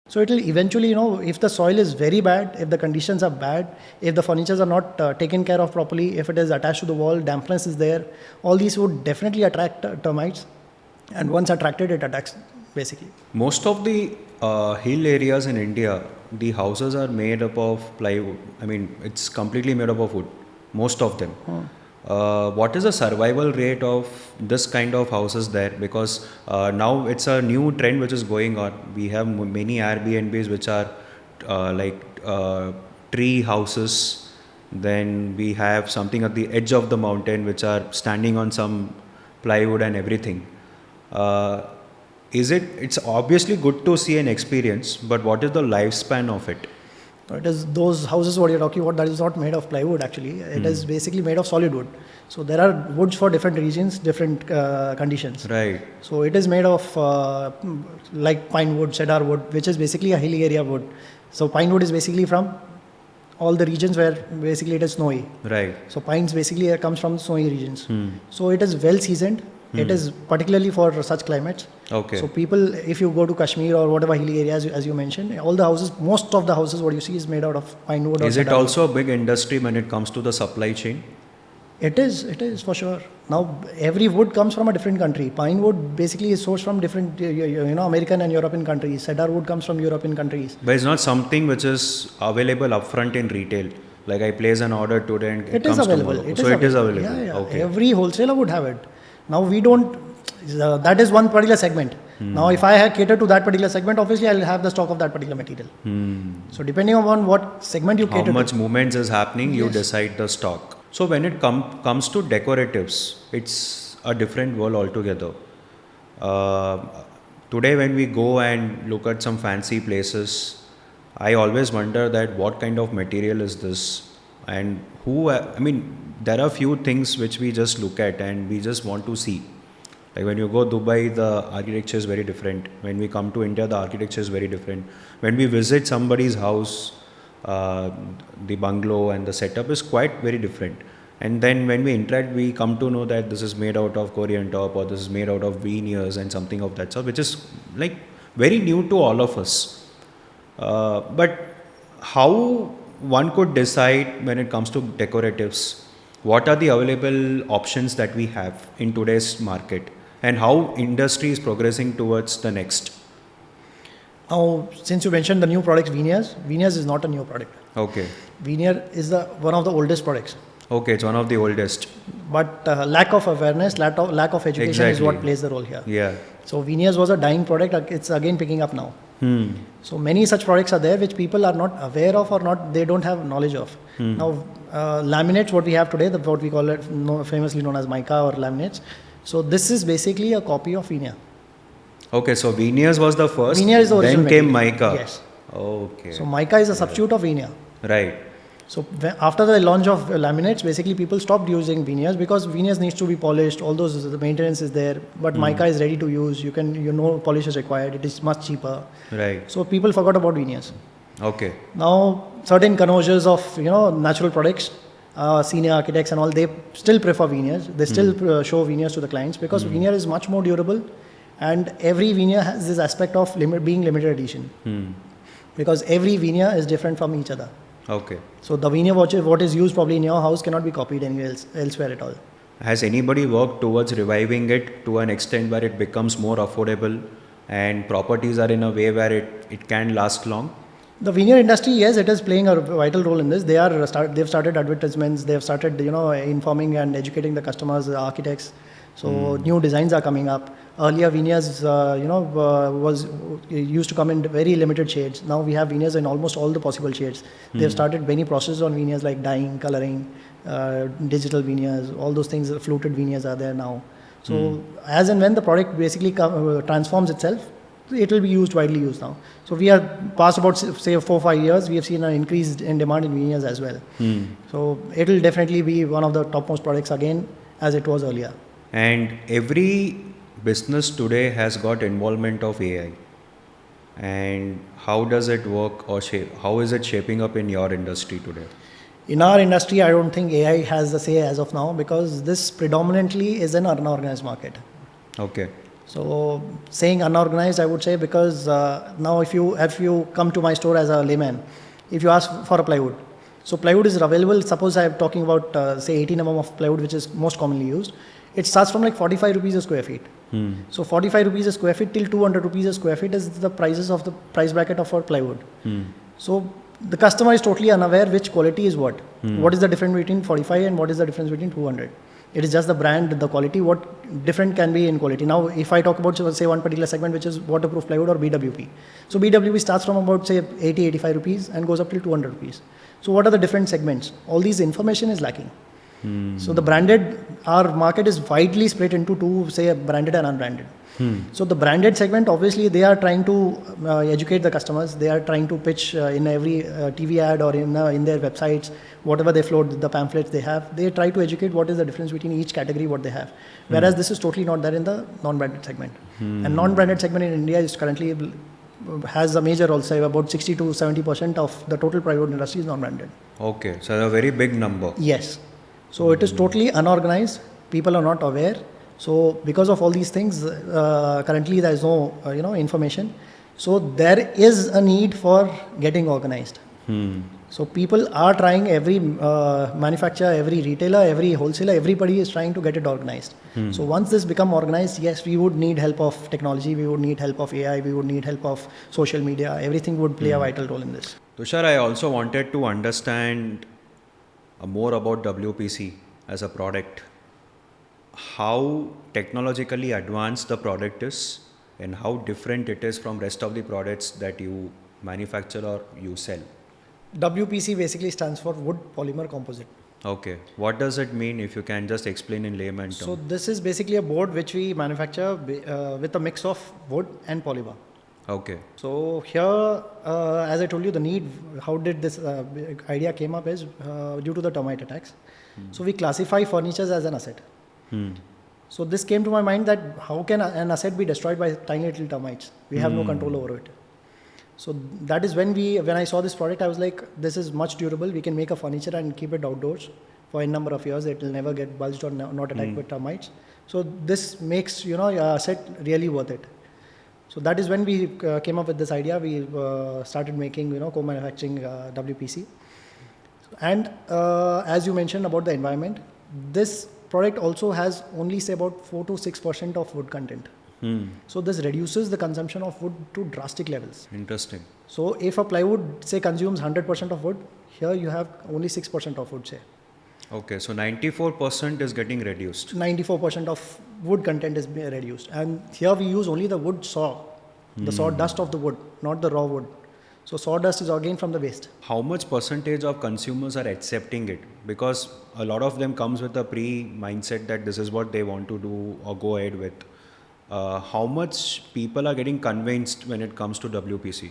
So it will eventually, if the soil is very bad, if the conditions are bad, if the furnitures are not taken care of properly, if it is attached to the wall, dampness is there, all these would definitely attract termites. And once attracted, it attacks basically. Most of the hill areas in India, the houses are made up of plywood. I mean, it's completely made up of wood. Most of them. What is the survival rate of this kind of houses there? Because now it's a new trend which is going on. We have many Airbnbs which are tree houses. Then we have something at the edge of the mountain which are standing on some plywood and everything. It's obviously good to see an experience, but what is the lifespan of it? It is those houses what you're talking about, that is not made of plywood actually. It is basically made of solid wood. So there are woods for different regions, different conditions. Right. So it is made of like pine wood, cedar wood, which is basically a hilly area wood. So pine wood is basically from all the regions where basically it is snowy. Right. So pines basically comes from snowy regions. So it is well seasoned. It is particularly for such climates. Okay. So people, if you go to Kashmir or whatever hilly areas, as you mentioned, all the houses, most of the houses, what you see is made out of pine wood. Is it also a big industry when it comes to the supply chain? It is for sure. Now, every wood comes from a different country. Pine wood basically is sourced from different, American and European countries. Cedar wood comes from European countries. But it's not something which is available upfront in retail. Like I place an order today and it comes available. tomorrow. It is available. Yeah. Okay. Every wholesaler would have it. Now we don't. That is one particular segment. Now, if I cater to that particular segment, obviously I'll have the stock of that particular material. So depending on what segment you cater to. How much movements is happening, you decide the stock. So when it comes to decoratives, it's a different world altogether. Today when we go and look at some fancy places, I always wonder that what kind of material is this, and there are few things which we just look at and we just want to see. Like when you go Dubai, the architecture is very different. When we come to India, the architecture is very different. When we visit somebody's house, the bungalow and the setup is quite very different. And then when we interact, we come to know that this is made out of Korean top or this is made out of veneers and something of that sort, which is like very new to all of us. But how one could decide when it comes to decoratives, what are the available options that we have in today's market, and how industry is progressing towards the next? Now, since you mentioned the new products, veneers is not a new product. Okay. Veneer is one of the oldest products. Okay, it's one of the oldest. But lack of awareness, lack of education is what plays the role here. Yeah. So veneers was a dying product. It's again picking up now. So many such products are there which people are not aware of or they don't have knowledge of. Now, laminates, what we have today, what we call it famously known as mica or laminates. So this is basically a copy of veneer. Okay, so veneers was the first. Veneer is the original then came material. mica. Yes. Okay. So mica is a substitute of veneer. Right. So after the launch of laminates, basically people stopped using veneers because veneers needs to be polished. All those, the maintenance is there, but mica is ready to use. You can, polish is required. It is much cheaper. Right. So people forgot about veneers. Okay. Now certain connoisseurs of natural products, senior architects and all, they still prefer veneers. They still show veneers to the clients because veneer is much more durable, and every veneer has this aspect of being limited edition. Because every veneer is different from each other. Okay. So the veneer what is used probably in your house cannot be copied anywhere elsewhere at all. Has anybody worked towards reviving it to an extent where it becomes more affordable and properties are in a way where it can last long? The veneer industry, yes, it is playing a vital role in this. They've started advertisements. They've started, informing and educating the customers, the architects. So new designs are coming up. Earlier veneers, was used to come in very limited shades. Now we have veneers in almost all the possible shades. They've started many processes on veneers like dyeing, coloring, digital veneers. All those things, fluted veneers are there now. So as and when the product basically transforms itself, it will be widely used now. So we are past about say 4-5 years, we have seen an increase in demand in veneers as well. So it will definitely be one of the topmost products again as it was earlier. And every business today has got involvement of AI. And how does it work or how is it shaping up in your industry today? In our industry, I don't think AI has the say as of now because this predominantly is an unorganized market. Okay. So saying unorganized, I would say because now if you come to my store as a layman, if you ask for a plywood, so plywood is available. Suppose I am talking about say 18 mm of plywood, which is most commonly used. It starts from like 45 rupees a square feet. So 45 rupees a square feet till 200 rupees a square feet is the prices of the price bracket of our plywood. So the customer is totally unaware which quality is what. What is the difference between 45 and what is the difference between 200? It is just the brand, the quality, what different can be in quality. Now, if I talk about, say, one particular segment, which is waterproof plywood or BWP. So, BWP starts from about, say, 80, 85 rupees and goes up till 200 rupees. So, what are the different segments? All these information is lacking. So, the branded, our market is widely split into two, say, branded and unbranded. So, the branded segment, obviously, they are trying to educate the customers. They are trying to pitch in every TV ad or in their websites, whatever they float, the pamphlets they have. They try to educate what is the difference between each category, what they have. Whereas this is totally not there in the non-branded segment. And non-branded segment in India is currently has a major role, say about 60 to 70% of the total plywood industry is non-branded. Okay, so a very big number. Yes. So it is totally unorganized. People are not aware. So because of all these things, currently there is no information. So there is a need for getting organized. So people are trying, every manufacturer, every retailer, every wholesaler, everybody is trying to get it organized. So once this become organized, yes, we would need help of technology, we would need help of AI, we would need help of social media. Everything would play a vital role in this. Tushar, I also wanted to understand more about WPC as a product. How technologically advanced the product is and how different it is from rest of the products that you manufacture or you sell. WPC basically stands for wood polymer composite. Okay, what does it mean if you can just explain in layman terms? So this is basically a board which we manufacture with a mix of wood and polymer. Okay. So here, as I told you, the need, how did this idea came up is due to the termite attacks. So we classify furnitures as an asset. So this came to my mind that how can an asset be destroyed by tiny little termites? We have no control over it. So that is when I saw this product, I was like, this is much durable. We can make a furniture and keep it outdoors for a number of years. It will never get bulged or not attacked with termites. So this makes your asset really worth it. So that is when we came up with this idea. We started making co-manufacturing WPC. And as you mentioned about the environment, this product also has only say about 4 to 6% of wood content. So this reduces the consumption of wood to drastic levels. Interesting. So if a plywood say consumes 100% of wood, here you have only 6% of wood say. Okay, so 94% is getting reduced. 94% of wood content is reduced. And here we use only the wood saw, the sawdust of the wood, not the raw wood. So sawdust is again from the waste. How much percentage of consumers are accepting it? Because a lot of them comes with a pre-mindset that this is what they want to do or go ahead with. How much people are getting convinced when it comes to WPC?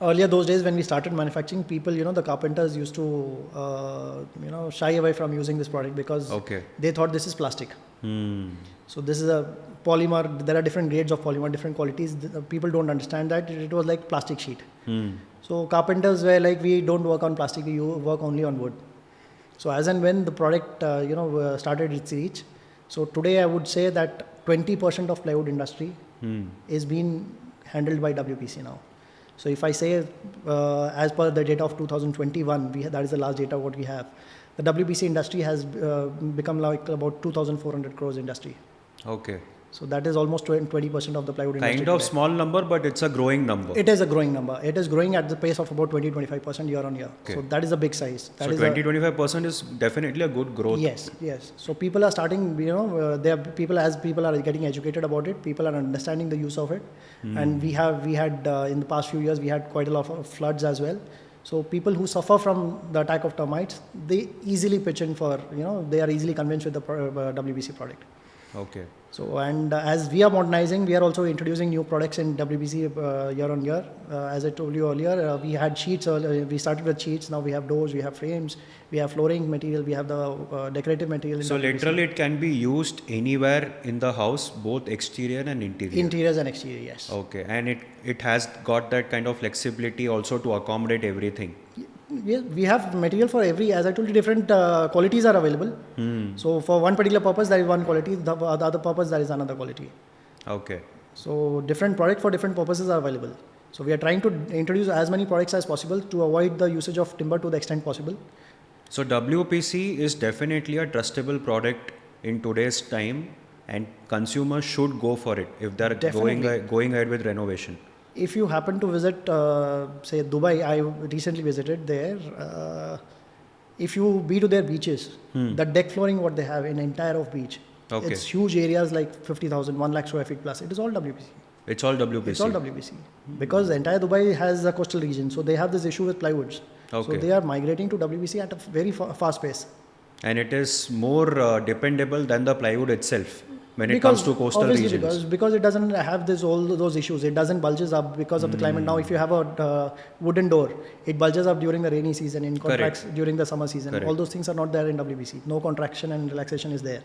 Earlier those days when we started manufacturing, people, the carpenters used to, shy away from using this product because they thought this is plastic. So this is a polymer. There are different grades of polymer, different qualities. People don't understand that it was like plastic sheet. So carpenters were like, we don't work on plastic, we work only on wood. So as and when the product, started its reach. So today I would say that 20% of plywood industry is being handled by WPC now. So if I say, as per the data of 2021, that is the last data what we have. the WPC industry has become like about 2,400 crores industry. Okay. So that is almost 20% of the plywood industry. Kind of today. small number, but it's a growing number. It is a growing number. It is growing at the pace of about 20-25% year on year. Okay. So that is a big size. That So is 20-25% is definitely a good growth. Yes. So people are starting, there are people, as people are getting educated about it, people are understanding the use of it. And we had in the past few years, we had quite a lot of floods as well. So people who suffer from the attack of termites, they easily pitch in for, they are easily convinced with the WPC product. Okay. So, and as we are modernizing, we are also introducing new products in WPC year on year. As I told you earlier, we had sheets, we started with sheets, now we have doors, we have frames, we have flooring material, we have the decorative material. In So WPC. literally it can be used anywhere in the house, both exterior and interior. Interiors and exterior, yes. Okay, and it has got that kind of flexibility also to accommodate everything. Yes, we have material for every, as I told you, different qualities are available. So for one particular purpose, there is one quality, the other purpose, there is another quality. Okay. So different product for different purposes are available. So we are trying to introduce as many products as possible to avoid the usage of timber to the extent possible. So WPC is definitely a trustable product in today's time, and consumers should go for it if they're going ahead with renovation. If you happen to visit, say Dubai, I recently visited there. If you be to their beaches, the deck flooring what they have in entire of beach, it's huge areas like 50,000, 1 lakh square feet plus. It is all WPC. It's all WPC. It's all WPC because the entire Dubai has a coastal region, so they have this issue with plywoods. Okay. So they are migrating to WPC at a very fast pace. And it is more dependable than the plywood itself when it comes to coastal regions. Because it doesn't have all those issues. It doesn't bulges up because of the climate. Now, if you have a wooden door, it bulges up during the rainy season, in contracts during the summer season. Correct. All those things are not there in WPC. No contraction and relaxation is there.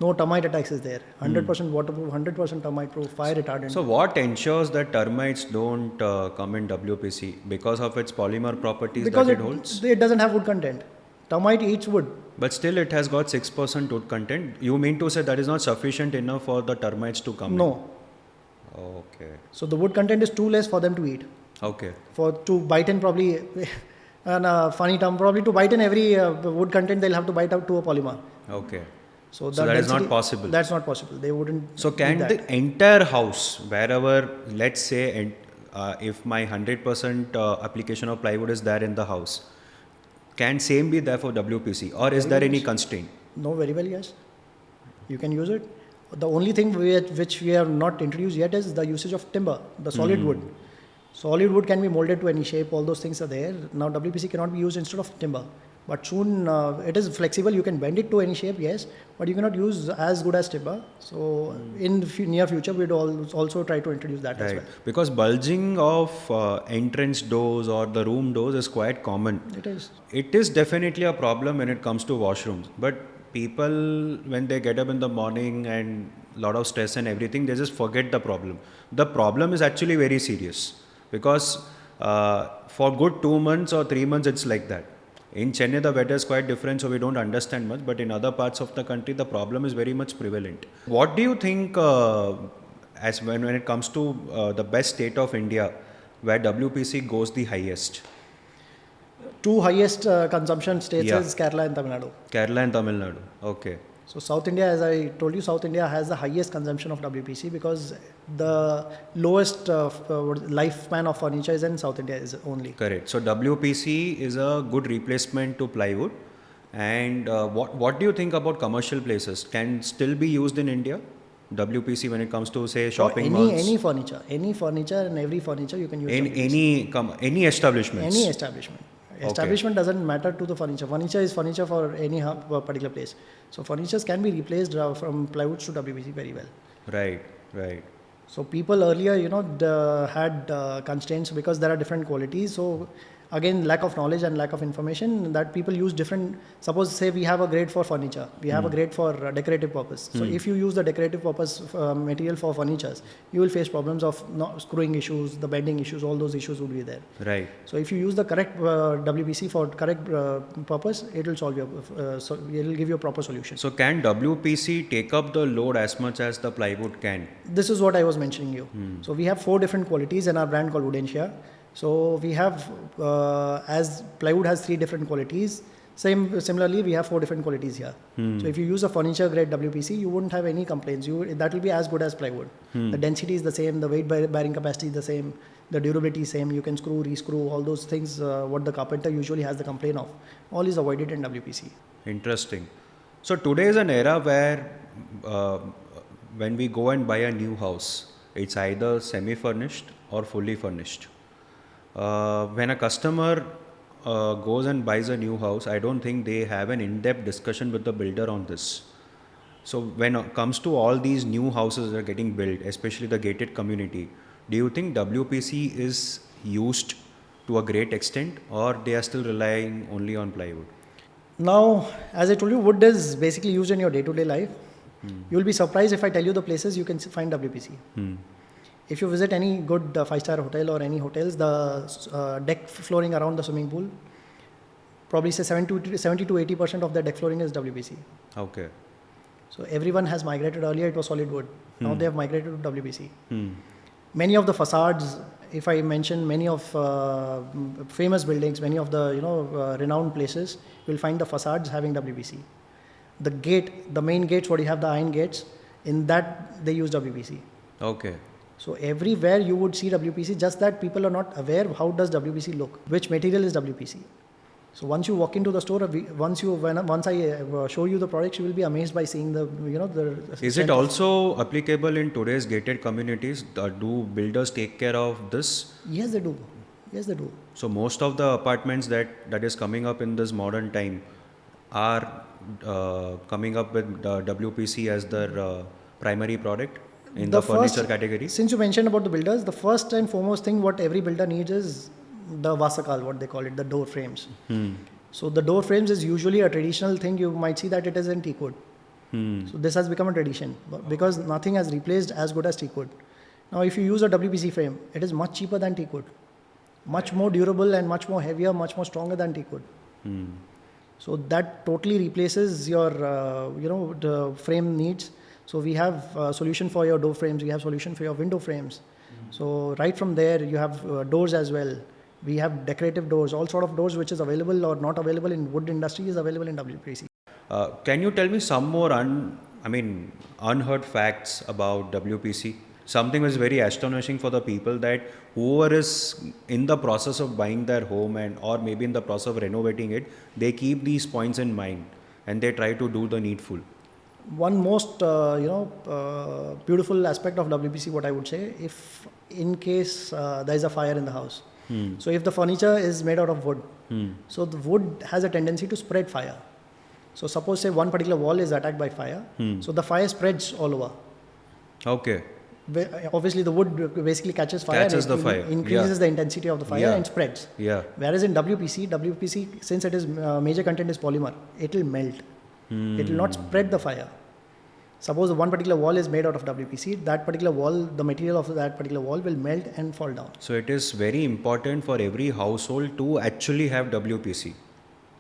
No termite attacks is there. 100% waterproof, 100% termite proof, fire retardant. So what ensures that termites don't come in WPC? Because of its polymer properties because that it holds? It doesn't have wood content. Termite eats wood. But still it has got 6% wood content. You mean to say that is not sufficient enough for the termites to come in? No. Okay. So the wood content is too less for them to eat. Okay. To bite in probably, and a funny term, probably to bite in every wood content, they'll have to bite out to a polymer. Okay. So that is not possible. That's not possible. They wouldn't. So can the entire house, wherever, let's say, if my 100% application of plywood is there in the house, can same be there for WPC, or is there any constraint? No, very well, yes. You can use it. The only thing which we have not introduced yet is the usage of timber, the solid wood. Solid wood can be molded to any shape. All those things are there. Now WPC cannot be used instead of timber. But soon it is flexible. You can bend it to any shape, yes. But you cannot use as good as timber. So in the near future, we'd also try to introduce that as well. Because bulging of entrance doors or the room doors is quite common. It is. It is definitely a problem when it comes to washrooms. But people, when they get up in the morning and a lot of stress and everything, they just forget the problem. The problem is actually very serious. Because for good 2 months or 3 months, it's like that. In Chennai, the weather is quite different, so we don't understand much. But in other parts of the country, the problem is very much prevalent. What do you think, as when it comes to the best state of India, where WPC goes the highest? Two highest consumption states is Kerala and Tamil Nadu. Kerala and Tamil Nadu. Okay. So South India, as I told you, South India has the highest consumption of WPC because the lowest lifespan of furniture is in South India is only. Correct. So WPC is a good replacement to plywood. And what do you think about commercial places? Can still be used in India? WPC when it comes to, say, shopping malls? Any furniture and every furniture you can use. Any establishments? Any establishment. Establishment doesn't matter to the furniture. Furniture is furniture for any particular place. So furnitures can be replaced from plywoods to WPC very well. Right. So people earlier, had constraints because there are different qualities. So again, lack of knowledge and lack of information that people use different. Suppose say we have a grade for furniture, we have a grade for decorative purpose. So if you use the decorative purpose material for furnitures, you will face problems of screwing issues, the bending issues, all those issues would be there. Right. So if you use the correct WPC for correct purpose, it will solve it will give you a proper solution. So can WPC take up the load as much as the plywood can? This is what I was mentioning you. So we have 4 different qualities in our brand called Woodencia. So we have, as plywood has 3 different qualities, Similarly, we have 4 different qualities here. So if you use a furniture grade WPC, you wouldn't have any complaints. That will be as good as plywood. The density is the same, the weight bearing capacity is the same, the durability is same. You can screw, rescrew, all those things. What the carpenter usually has the complaint of, all is avoided in WPC. Interesting. So today is an era where uh, when we go and buy a new house, it's either semi-furnished or fully furnished. When a customer goes and buys a new house, I don't think they have an in-depth discussion with the builder on this. So when it comes to all these new houses that are getting built, especially the gated community, do you think WPC is used to a great extent, or they are still relying only on plywood? Now, as I told you, wood is basically used in your day-to-day life. You will be surprised if I tell you the places you can find WPC. If you visit any good 5-star hotel or any hotels, the deck flooring around the swimming pool, probably say 70 to 80% of the deck flooring is WPC. Okay. So everyone has migrated. Earlier it was solid wood. Now they have migrated to WPC. Many of the facades, if I mention many of famous buildings, many of the renowned places, you will find the facades having WPC. The gate, the main gates, what you have the iron gates, in that they use WPC. Okay. So everywhere you would see WPC, just that people are not aware how does WPC look, which material is WPC. So once you walk into the store, once I show you the products, you will be amazed by seeing the Is it also applicable in today's gated communities? Do builders take care of this? Yes, they do. Yes, they do. So most of the apartments that is coming up in this modern time are coming up with WPC as their primary product in the furniture category. Since you mentioned about the builders, the first and foremost thing what every builder needs is the vasakal, what they call it, the door frames. So the door frames is usually a traditional thing. You might see that it is in teak wood. So this has become a tradition because nothing has replaced as good as teak wood. Now if you use a WPC frame, it is much cheaper than teak wood, much more durable and much more heavier, much more stronger than teak wood. So that totally replaces your the frame needs. So we have a solution for your door frames, we have solution for your window frames. So right from there you have doors as well. We have decorative doors, all sort of doors which is available or not available in wood industry is available in WPC. Can you tell me some more unheard facts about WPC? Something was very astonishing for the people, that whoever is in the process of buying their home or maybe in the process of renovating it, they keep these points in mind and they try to do the needful. One most beautiful aspect of WPC, what I would say, if in case there is a fire in the house. So if the furniture is made out of wood, so the wood has a tendency to spread fire. So suppose say one particular wall is attacked by fire, so the fire spreads all over. Okay. Obviously the wood basically catches fire, increases the intensity of the fire and spreads. Whereas in WPC, since it is major content is polymer, it will melt. It will not spread the fire. Suppose one particular wall is made out of WPC, that particular wall, the material of that particular wall will melt and fall down. So it is very important for every household to actually have WPC.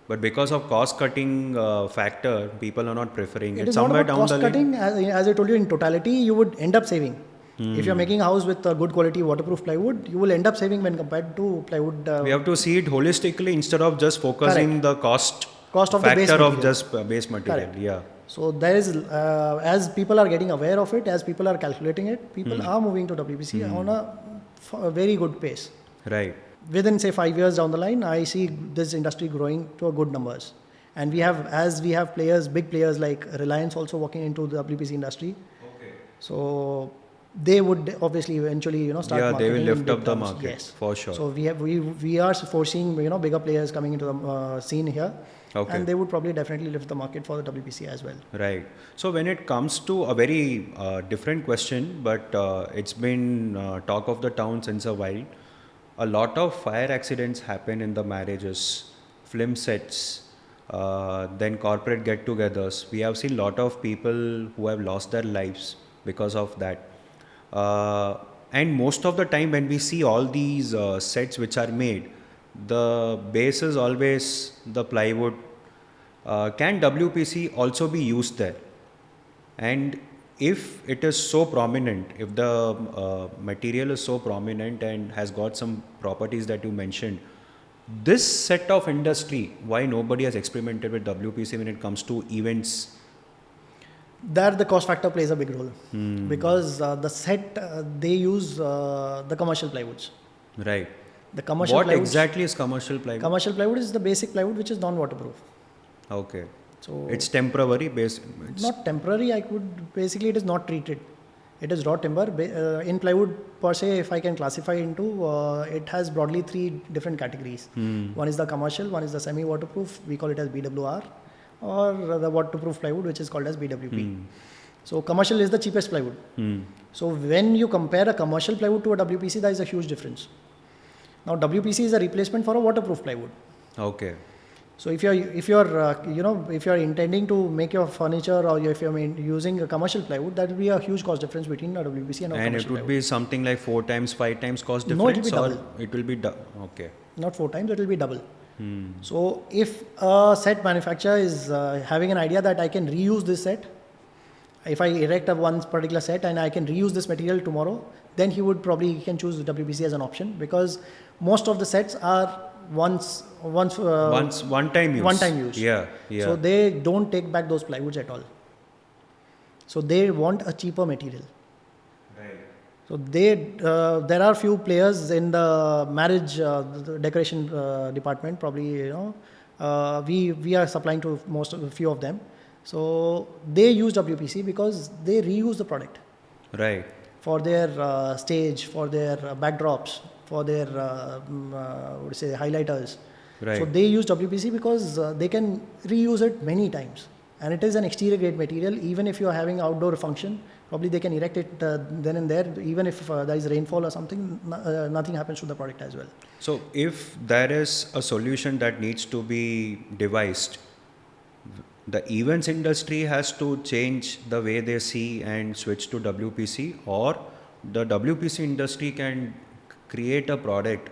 But because of cost cutting factor, people are not preferring it. It is not about cost cutting. As I told you, in totality, you would end up saving. If you are making a house with good quality waterproof plywood, you will end up saving when compared to plywood. We have to see it holistically instead of just focusing the cost of factor the base material. Of just base material. Correct. Yeah. So there is, as people are getting aware of it, as people are calculating it, people are moving to WPC on a very good pace. Right. Within say 5 years down the line, I see this industry growing to a good numbers. And we have players, big players like Reliance also walking into the WPC industry. Okay. So they would obviously eventually start marketing. They will lift up the market. Yes, for sure. So we are foreseeing bigger players coming into the scene here. Okay. And they would probably definitely lift the market for the WPC as well. Right. So when it comes to a very different question, but it's been talk of the town since a while. A lot of fire accidents happen in the marriages, film sets, then corporate get-togethers. We have seen a lot of people who have lost their lives because of that. And most of the time when we see all these sets which are made, the base is always the plywood. Can WPC also be used there? And if it is so prominent, if the material is so prominent and has got some properties that you mentioned, This set of industry, why nobody has experimented with WPC when it comes to events? There the cost factor plays a big role because the set they use the commercial plywoods. Right. The commercial What plywoods, exactly is commercial plywood? commercial plywood is the basic plywood which is non-waterproof. Okay. So It's temporary based. It's not temporary. I could basically it is not treated. It is raw timber. In plywood per se, if I can classify into, it has broadly 3 different categories. One is the commercial, one is the semi-waterproof. We call it as BWR, or the waterproof plywood, which is called as BWP. So commercial is the cheapest plywood. So when you compare a commercial plywood to a WPC, there is a huge difference. Now WPC is a replacement for a waterproof plywood. Okay. So if you're intending to make your furniture, or if you're using a commercial plywood, that will be a huge cost difference between a WPC and a And commercial it would plywood. be something like 4 times, 5 times cost No, it will difference, be or double. it will be okay. Not 4 times, it will be double. So if a set manufacturer is having an idea that I can reuse this set, if I erect a one particular set and I can reuse this material tomorrow, then he can choose WPC as an option, because most of the sets are one time use. one time use. Yeah. So they don't take back those plywoods at all. So they want a cheaper material. Right. So there are few players in the marriage the decoration department. Probably we are supplying to a few of them. So they use WPC because they reuse the product Right. for their stage, for their backdrops, for their highlighters. Right. So they use WPC because they can reuse it many times, and it is an exterior grade material. Even if you are having outdoor function, probably they can erect it then and there. Even if there is rainfall or something, nothing happens to the product as well. So if there is a solution that needs to be devised, the events industry has to change the way they see and switch to WPC, or the WPC industry can create a product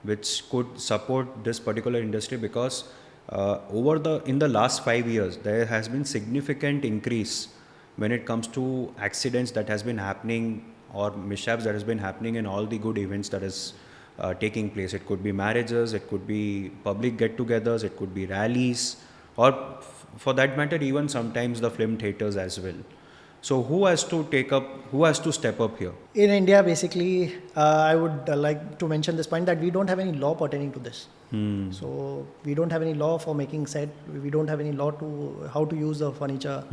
which could support this particular industry, because in the last 5 years there has been significant increase when it comes to accidents that has been happening, or mishaps that has been happening in all the good events that is taking place. It could be marriages, it could be public get-togethers, it could be rallies, or for that matter even sometimes the film theaters as well. So who has to step up here? In India, basically, I would like to mention this point that we don't have any law pertaining to this. So we don't have any law for making set. We don't have any law to how to use the furniture.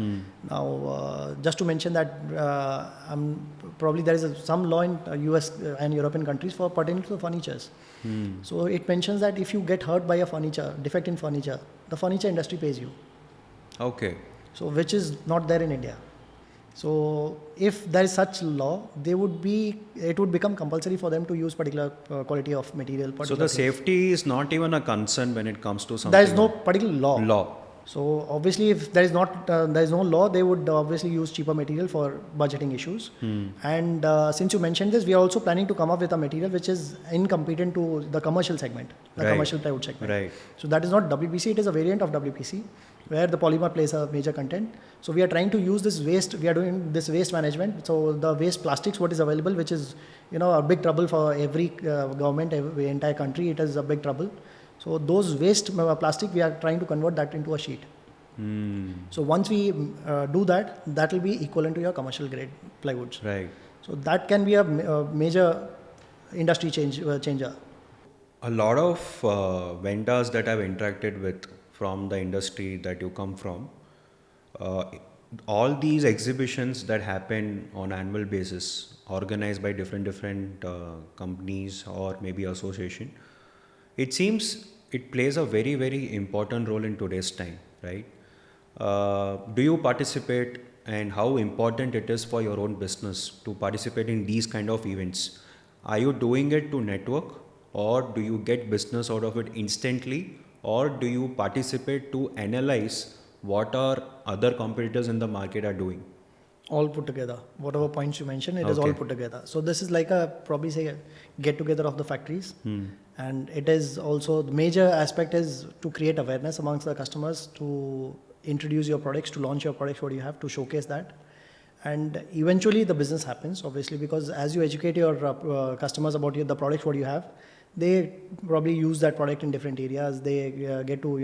Now, just to mention that probably there is some law in US and European countries for pertaining to the furnitures. So it mentions that if you get hurt by a defect in furniture, the furniture industry pays you. Okay. So which is not there in India. So if there is such law, it would become compulsory for them to use particular quality of material. So the safety is not even a concern when it comes to something. There is no particular law. Law. So obviously, if there is no law, they would obviously use cheaper material for budgeting issues. And since you mentioned this, we are also planning to come up with a material which is incompetent to the commercial segment, the Right. commercial plywood segment. Right. So that is not WPC; it is a variant of WPC, where the polymer plays a major content. So we are trying to use this waste. We are doing this waste management. So the waste plastics, what is available, which is a big trouble for every government, every entire country. It is a big trouble. So those waste plastic, we are trying to convert that into a sheet. So once we do that, that will be equivalent to your commercial grade plywoods. Right. So that can be a major industry changer. A lot of vendors that I've interacted with from the industry that you come from, all these exhibitions that happen on annual basis, organized by different companies or maybe association, it seems it plays a very, very important role in today's time, right? Do you participate, and how important it is for your own business to participate in these kind of events? Are you doing it to network, or do you get business out of it instantly, or do you participate to analyze what our other competitors in the market are doing? All put together. Whatever points you mentioned, it is all put together. So this is like a get together of the factories. And it is also, the major aspect is to create awareness amongst the customers, to introduce your products, to launch your products, what you have, to showcase that. And eventually the business happens, obviously, because as you educate your customers about the products, what you have, they probably use that product in different areas. They get to,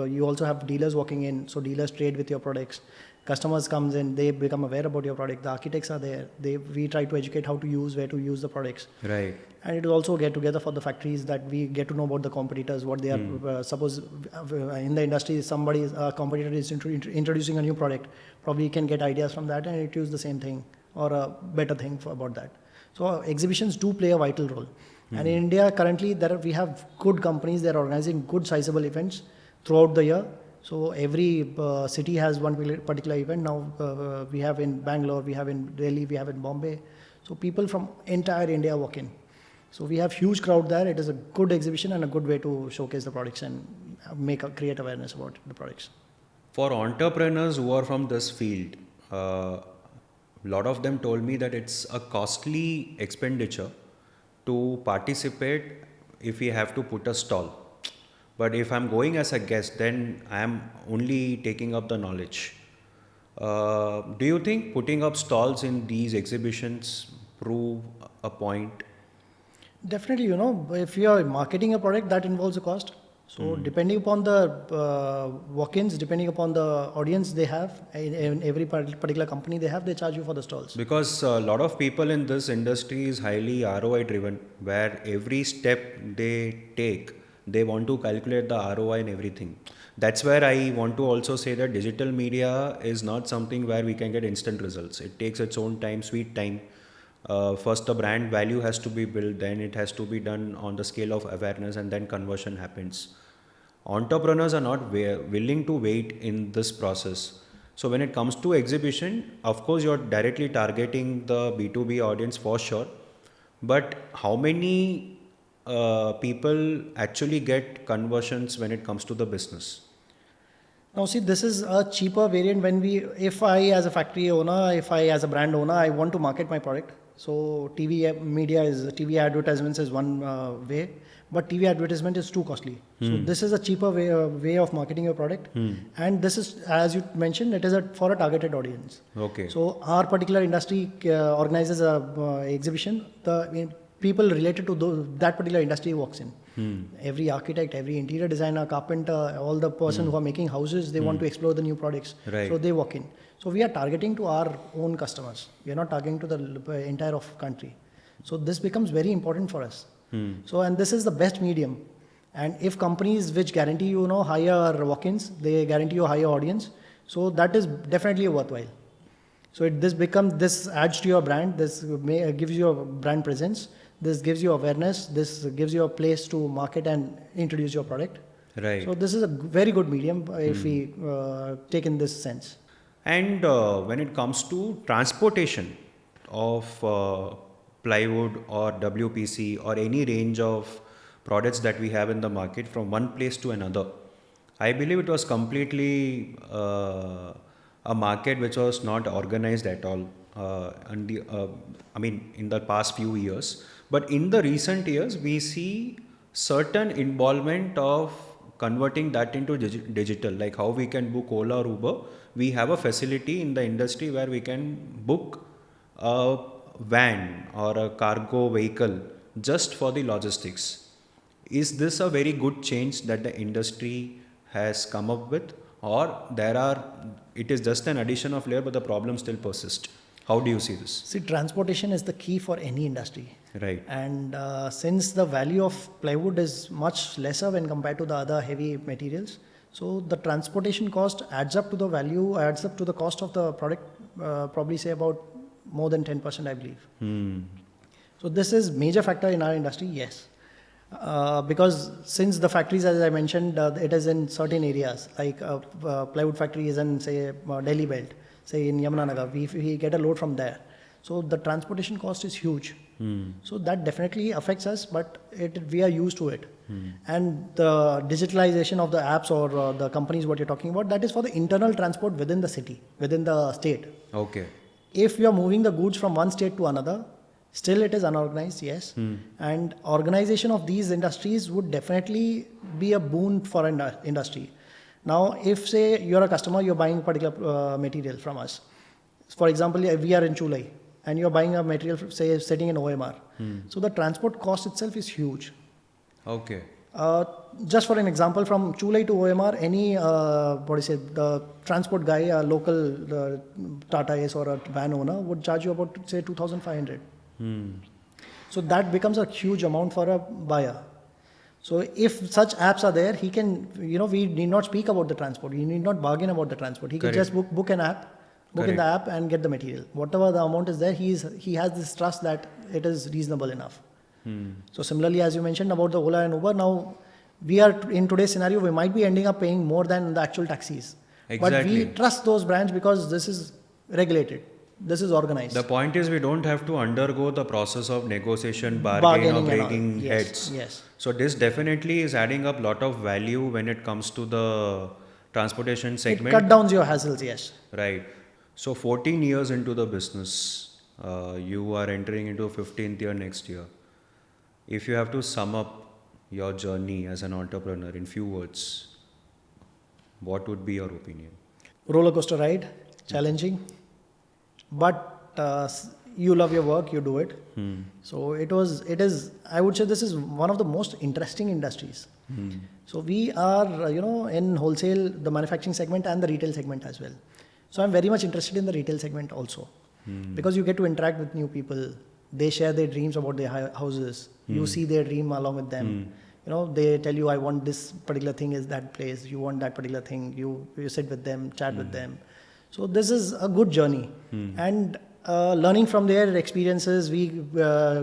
you also have dealers walking in, so dealers trade with your products. Customers comes in, they become aware about your product. The architects are there. We try to educate how to use, where to use the products. Right. And it will also get together for the factories that we get to know about the competitors, what they are. Suppose in the industry, a competitor is introducing a new product. Probably you can get ideas from that and introduce the same thing or a better thing about that. So exhibitions do play a vital role. And in India, currently, we have good companies that are organizing good sizable events throughout the year. So every city has one particular event. Now we have in Bangalore, we have in Delhi, we have in Bombay. So people from entire India walk in. So we have huge crowd there. It is a good exhibition and a good way to showcase the products and create awareness about the products. For entrepreneurs who are from this field, a lot of them told me that it's a costly expenditure to participate if we have to put a stall. But if I'm going as a guest, then I'm only taking up the knowledge. Do you think putting up stalls in these exhibitions prove a point? Definitely, if you are marketing a product, that involves a cost. So depending upon the walk-ins, depending upon the audience they have, in every particular company they have, they charge you for the stalls. Because a lot of people in this industry is highly ROI driven, where every step they take, they want to calculate the ROI and everything. That's where I want to also say that digital media is not something where we can get instant results. It takes its own time, sweet time. First the brand value has to be built, then it has to be done on the scale of awareness, and then conversion happens. Entrepreneurs are not willing to wait in this process. So when it comes to exhibition, of course you're directly targeting the B2B audience for sure, but how many people actually get conversions when it comes to the business? Now, see, this is a cheaper variant if I as a factory owner, if I as a brand owner, I want to market my product. So TV advertisements is one way, but TV advertisement is too costly. So this is a cheaper way of marketing your product. And this is, as you mentioned, it is for a targeted audience. Okay. So our particular industry organizes a exhibition. People related to that particular industry walks in. Every architect, every interior designer, carpenter, all the person who are making houses, they want to explore the new products. Right. So they walk in. So we are targeting to our own customers. We are not targeting to the entire of country. So this becomes very important for us. So, and this is the best medium. And if companies which guarantee higher walk-ins, they guarantee you a higher audience. So that is definitely worthwhile. So this adds to your brand. This gives you a brand presence. This gives you awareness. This gives you a place to market and introduce your product. Right. So this is a very good medium if we take in this sense. And when it comes to transportation of plywood or WPC or any range of products that we have in the market from one place to another, I believe it was completely a market which was not organized at all. In the past few years, but in the recent years, we see certain involvement of converting that into digital, like how we can book Ola or Uber. We have a facility in the industry where we can book a van or a cargo vehicle just for the logistics. Is this a very good change that the industry has come up with, or it is just an addition of layer but the problem still persists? How do you see this? See, transportation is the key for any industry. Right. And since the value of plywood is much lesser when compared to the other heavy materials, so the transportation cost adds up to the cost of the product, probably say about more than 10%, I believe. So this is major factor in our industry, yes. Because since the factories, as I mentioned, it is in certain areas, like plywood factory is in, say, Delhi belt, say in Yamunanagar, we get a load from there. So the transportation cost is huge. So that definitely affects us, but we are used to it. And the digitalization of the apps or the companies what you're talking about, that is for the internal transport within the city, within the state. Okay. If you are moving the goods from one state to another, still it is unorganized, yes. And organization of these industries would definitely be a boon for an industry. Now, if say you're a customer, you're buying a particular material from us. For example, we are in Chulai and you're buying a material, say, sitting in OMR. So the transport cost itself is huge. Okay. Uh, just for an example, from Chulai to OMR, any the transport guy, a local Tata Ace or a van owner would charge you about say 2,500. So that becomes a huge amount for a buyer. So if such apps are there, he can, we need not speak about the transport. We need not bargain about the transport. He can Correct. just book an app, book in the Correct. app and get the material. Whatever the amount is there, he has this trust that it is reasonable enough. So similarly, as you mentioned about the Ola and Uber, now we are in today's scenario, we might be ending up paying more than the actual taxis. But we Exactly. trust those brands because this is regulated. This is The organized. point is we don't have to undergo the process of negotiation, bargain or Bargaining and all. breaking Yes, heads. yes. So this definitely is adding up lot of value when it comes to the transportation It cut segment. down your hassles, yes. Right. So 14 years into the business, you are entering into 15th year next year. If you have to sum up your journey as an entrepreneur in few words, what would be your opinion? Roller coaster ride, challenging, but you love your work, you do it. So it is, I would say this is one of the most interesting industries. So we are, in wholesale, the manufacturing segment and the retail segment as well. So I'm very much interested in the retail segment also, because you get to interact with new people. They share their dreams about their houses. You see their dream along with them. They tell you, I want this particular thing is that place. You want that particular thing. You sit with them, chat with them. So this is a good journey, and learning from their experiences, we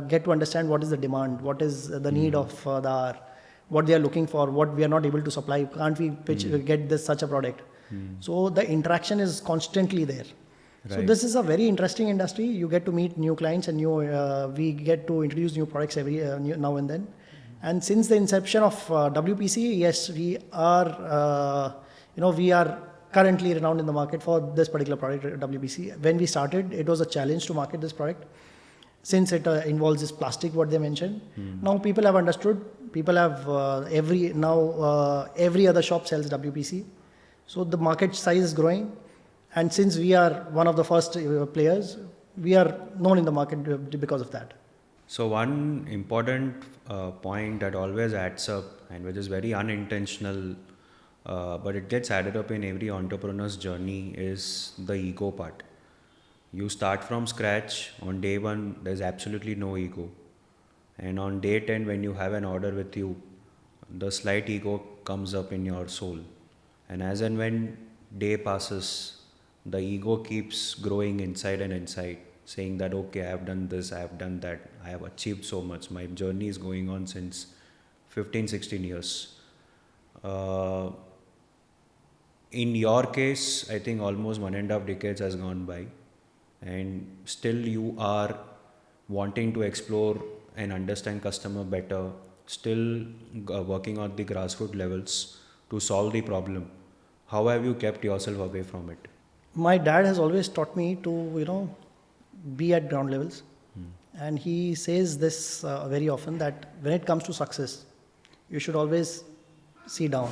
get to understand what is the demand, what is the need of the hour, what they are looking for, what we are not able to supply. Can't we get this such a product? So the interaction is constantly there. So Right. this is a very interesting industry. You get to meet new clients and we get to introduce new products every now and then. And since the inception of WPC, yes, we are currently renowned in the market for this particular product, WPC. When we started, it was a challenge to market this product since it involves this plastic, what they mentioned. Now people have understood. People have every other shop sells WPC. So the market size is growing. And since we are one of the first players, we are known in the market because of that. So one important point that always adds up and which is very unintentional, but it gets added up in every entrepreneur's journey is the ego part. You start from scratch. On day one, there's absolutely no ego. And on day 10, when you have an order with you, the slight ego comes up in your soul. And as and when day passes, the ego keeps growing inside and inside, saying that, okay, I have done this, I have done that, I have achieved so much. My journey is going on since 15, 16 years. Uh, in your case, I think almost 1.5 decades has gone by, and still you are wanting to explore and understand customer better, still working on the grassroots levels to solve the problem. How have you kept yourself away from it? My dad has always taught me to, be at ground levels. And he says this very often, that when it comes to success, you should always see down.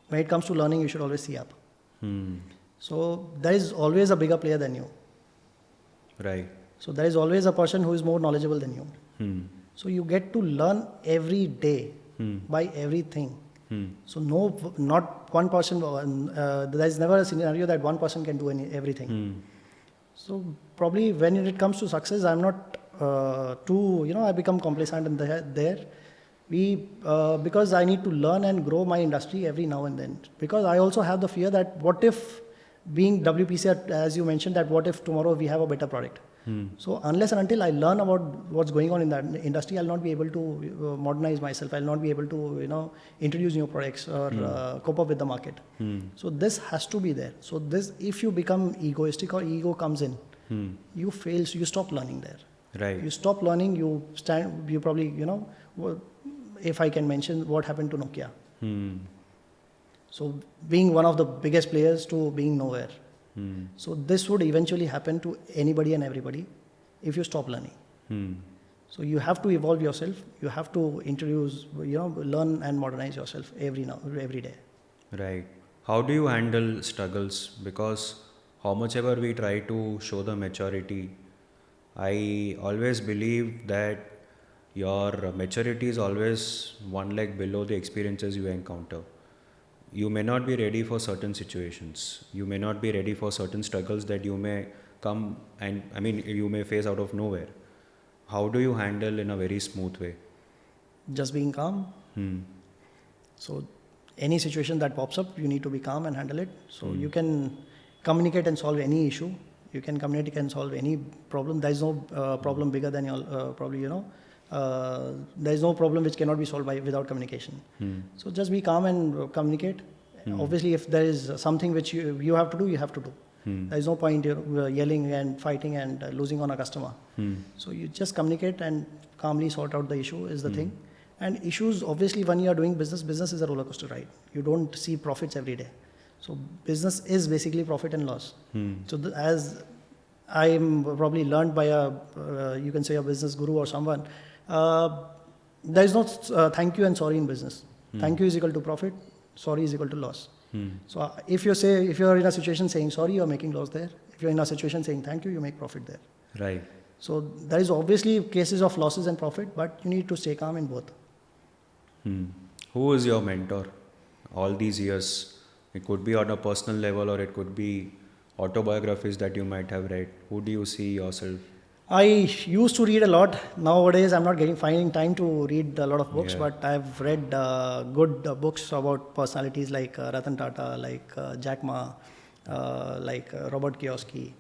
When it comes to learning, you should always see up. Hmm. So there is always a bigger player than you. Right. So there is always a person who is more knowledgeable than you. Hmm. So you get to learn every day Hmm. by everything. Hmm. So not one person. There is never a scenario that one person can do everything. Hmm. So probably when it comes to success, I'm not I become complacent in there. Because I need to learn and grow my industry every now and then. Because I also have the fear that what if, being WPC, as you mentioned, that what if tomorrow we have a better product. So unless and until I learn about what's going on in that industry, I'll not be able to modernize myself. I'll not be able to introduce new products or cope up with the market. So this has to be there. So if you become egoistic or ego comes in, you fail. So you stop learning there. Right. You stop learning. You probably if I can mention what happened to Nokia. Hmm. So being one of the biggest players to being nowhere. Hmm. So this would eventually happen to anybody and everybody if you stop learning. Hmm. So you have to evolve yourself. You have to introduce, learn and modernize yourself every day. Right. How do you handle struggles? Because how much ever we try to show the maturity, I always believe that your maturity is always one leg below the experiences you encounter. You may not be ready for certain situations. You may not be ready for certain struggles that you may come and you may face out of nowhere. How do you handle in a very smooth way? Just being calm. So any situation that pops up, you need to be calm and handle it. So you can communicate and solve any issue. You can communicate and solve any problem. There is no problem bigger than your probably there is no problem which cannot be solved without communication. So just be calm and communicate. Obviously, if there is something which you have to do, you have to do. There is no point yelling and fighting and losing on a customer. So you just communicate and calmly sort out the issue is the thing. And issues, obviously, when you are doing business, business is a roller coaster ride. You don't see profits every day. So business is basically profit and loss. So as I am probably learned by you can say a business guru or someone, there is no thank you and sorry in business. Thank you is equal to profit, sorry is equal to loss. So if you are in a situation saying sorry, you are making loss there. If you are in a situation saying thank you, you make profit there. Right. So there is obviously cases of losses and profit, but you need to stay calm in both. Who is your mentor all these years? It could be on a personal level or it could be autobiographies that you might have read. Who do you see yourself? I used to read a lot. Nowadays, I'm not finding time to read a lot of books, but I've read good books about personalities like Ratan Tata, like Jack Ma, like Robert Kiyosaki.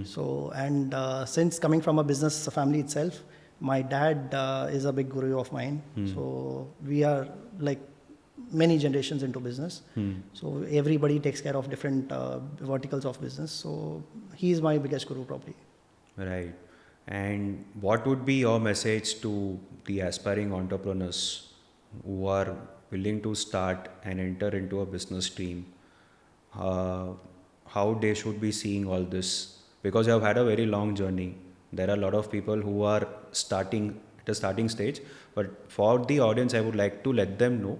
So, and since coming from a business family itself, my dad is a big guru of mine. So we are like many generations into business. So everybody takes care of different verticals of business. So he is my biggest guru probably. Right. And what would be your message to the aspiring entrepreneurs who are willing to start and enter into a business stream? How they should be seeing all this? Because you have had a very long journey. There are a lot of people who are starting at a starting stage. But for the audience, I would like to let them know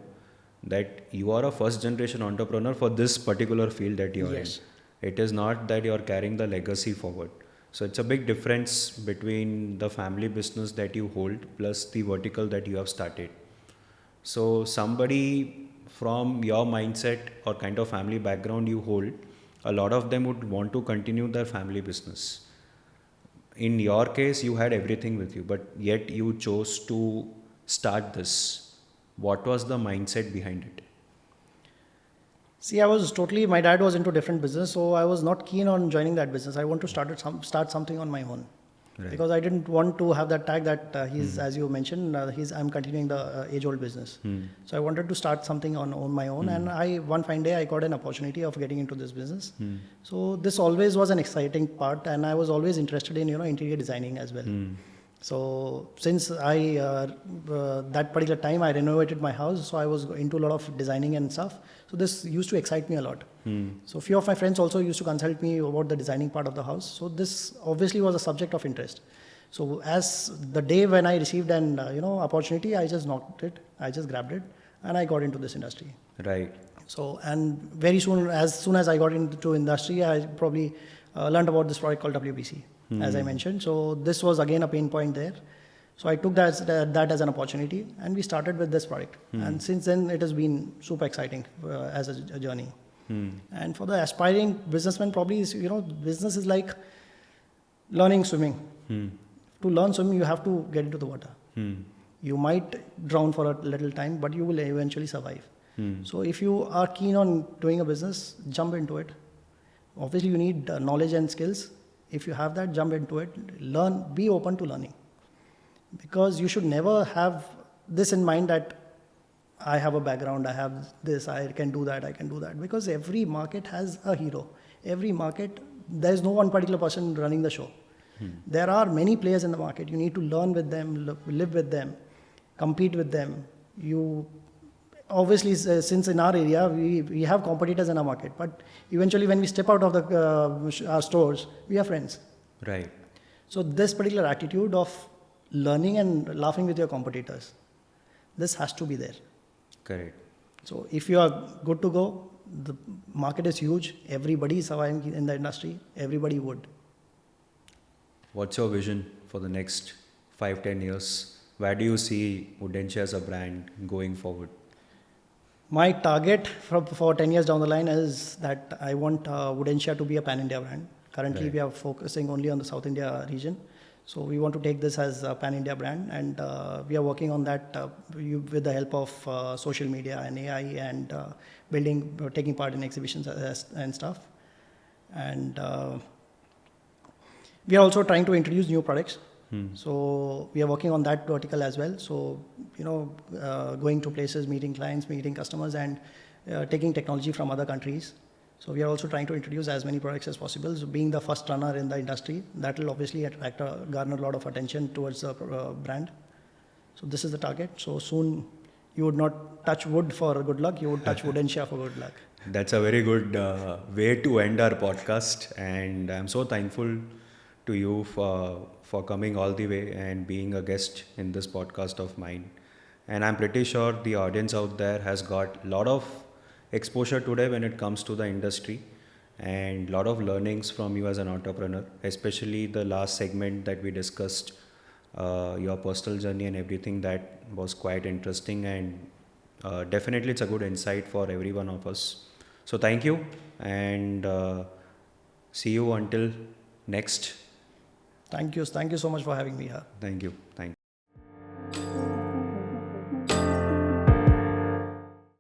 that you are a first generation entrepreneur for this particular field that you are in. It is not that you are carrying the legacy forward. So it's a big difference between the family business that you hold plus the vertical that you have started. So somebody from your mindset or kind of family background you hold, a lot of them would want to continue their family business. In your case, you had everything with you, but yet you chose to start this. What was the mindset behind it? See, my dad was into different business, so I was not keen on joining that business. I want to start something on my own. Right. Because I didn't want to have that tag that he's, as you mentioned, I'm continuing the age-old business. So I wanted to start something on my own, and one fine day I got an opportunity of getting into this business. So this always was an exciting part, and I was always interested in interior designing as well. So since that particular time I renovated my house, so I was into a lot of designing and stuff. So this used to excite me a lot. So few of my friends also used to consult me about the designing part of the house. So this obviously was a subject of interest. So as the day when I received an opportunity, I just knocked it, I just grabbed it, and I got into this industry. Right. So and very soon as I got into industry, I probably learned about this product called WPC. As I mentioned. So this was again a pain point there. So I took that as an opportunity, and we started with this product. And since then, it has been super exciting as a journey. And for the aspiring businessman, probably business is like learning swimming. To learn swimming, you have to get into the water. You might drown for a little time, but you will eventually survive. So if you are keen on doing a business, jump into it. Obviously, you need knowledge and skills. If you have that, jump into it, learn, be open to learning. Because you should never have this in mind that I have a background, I have this, I can do that. Because every market has a hero. Every market, there is no one particular person running the show. There are many players in the market. You need to learn with them, live with them, compete with them. Obviously, since in our area, we have competitors in our market, but eventually when we step out of our stores, we are friends. Right. So this particular attitude of learning and laughing with your competitors, this has to be there. Correct. So if you are good to go, the market is huge. Everybody is surviving in the industry. Everybody would. What's your vision for the next 5-10 years? Where do you see Woodencia as a brand going forward? My target for 10 years down the line is that I want Woodencia to be a pan-India brand. Currently, Right. we are focusing only on the South India region. So we want to take this as a pan-India brand, and we are working on that with the help of social media and AI and taking part in exhibitions and stuff. And we are also trying to introduce new products. So we are working on that vertical as well. So going to places, meeting clients, meeting customers, and taking technology from other countries. So we are also trying to introduce as many products as possible. So being the first runner in the industry, that will obviously garner a lot of attention towards the brand. So this is the target. So soon you would not touch wood for good luck, you would touch Woodencia for good luck. That's a very good way to end our podcast, and I'm so thankful to you for coming all the way and being a guest in this podcast of mine. And I'm pretty sure the audience out there has got a lot of exposure today when it comes to the industry and a lot of learnings from you as an entrepreneur, especially the last segment that we discussed, your personal journey and everything. That was quite interesting, and definitely it's a good insight for every one of us. So thank you, and see you until next. Thank you so much for having me here. Thank you. Thank you.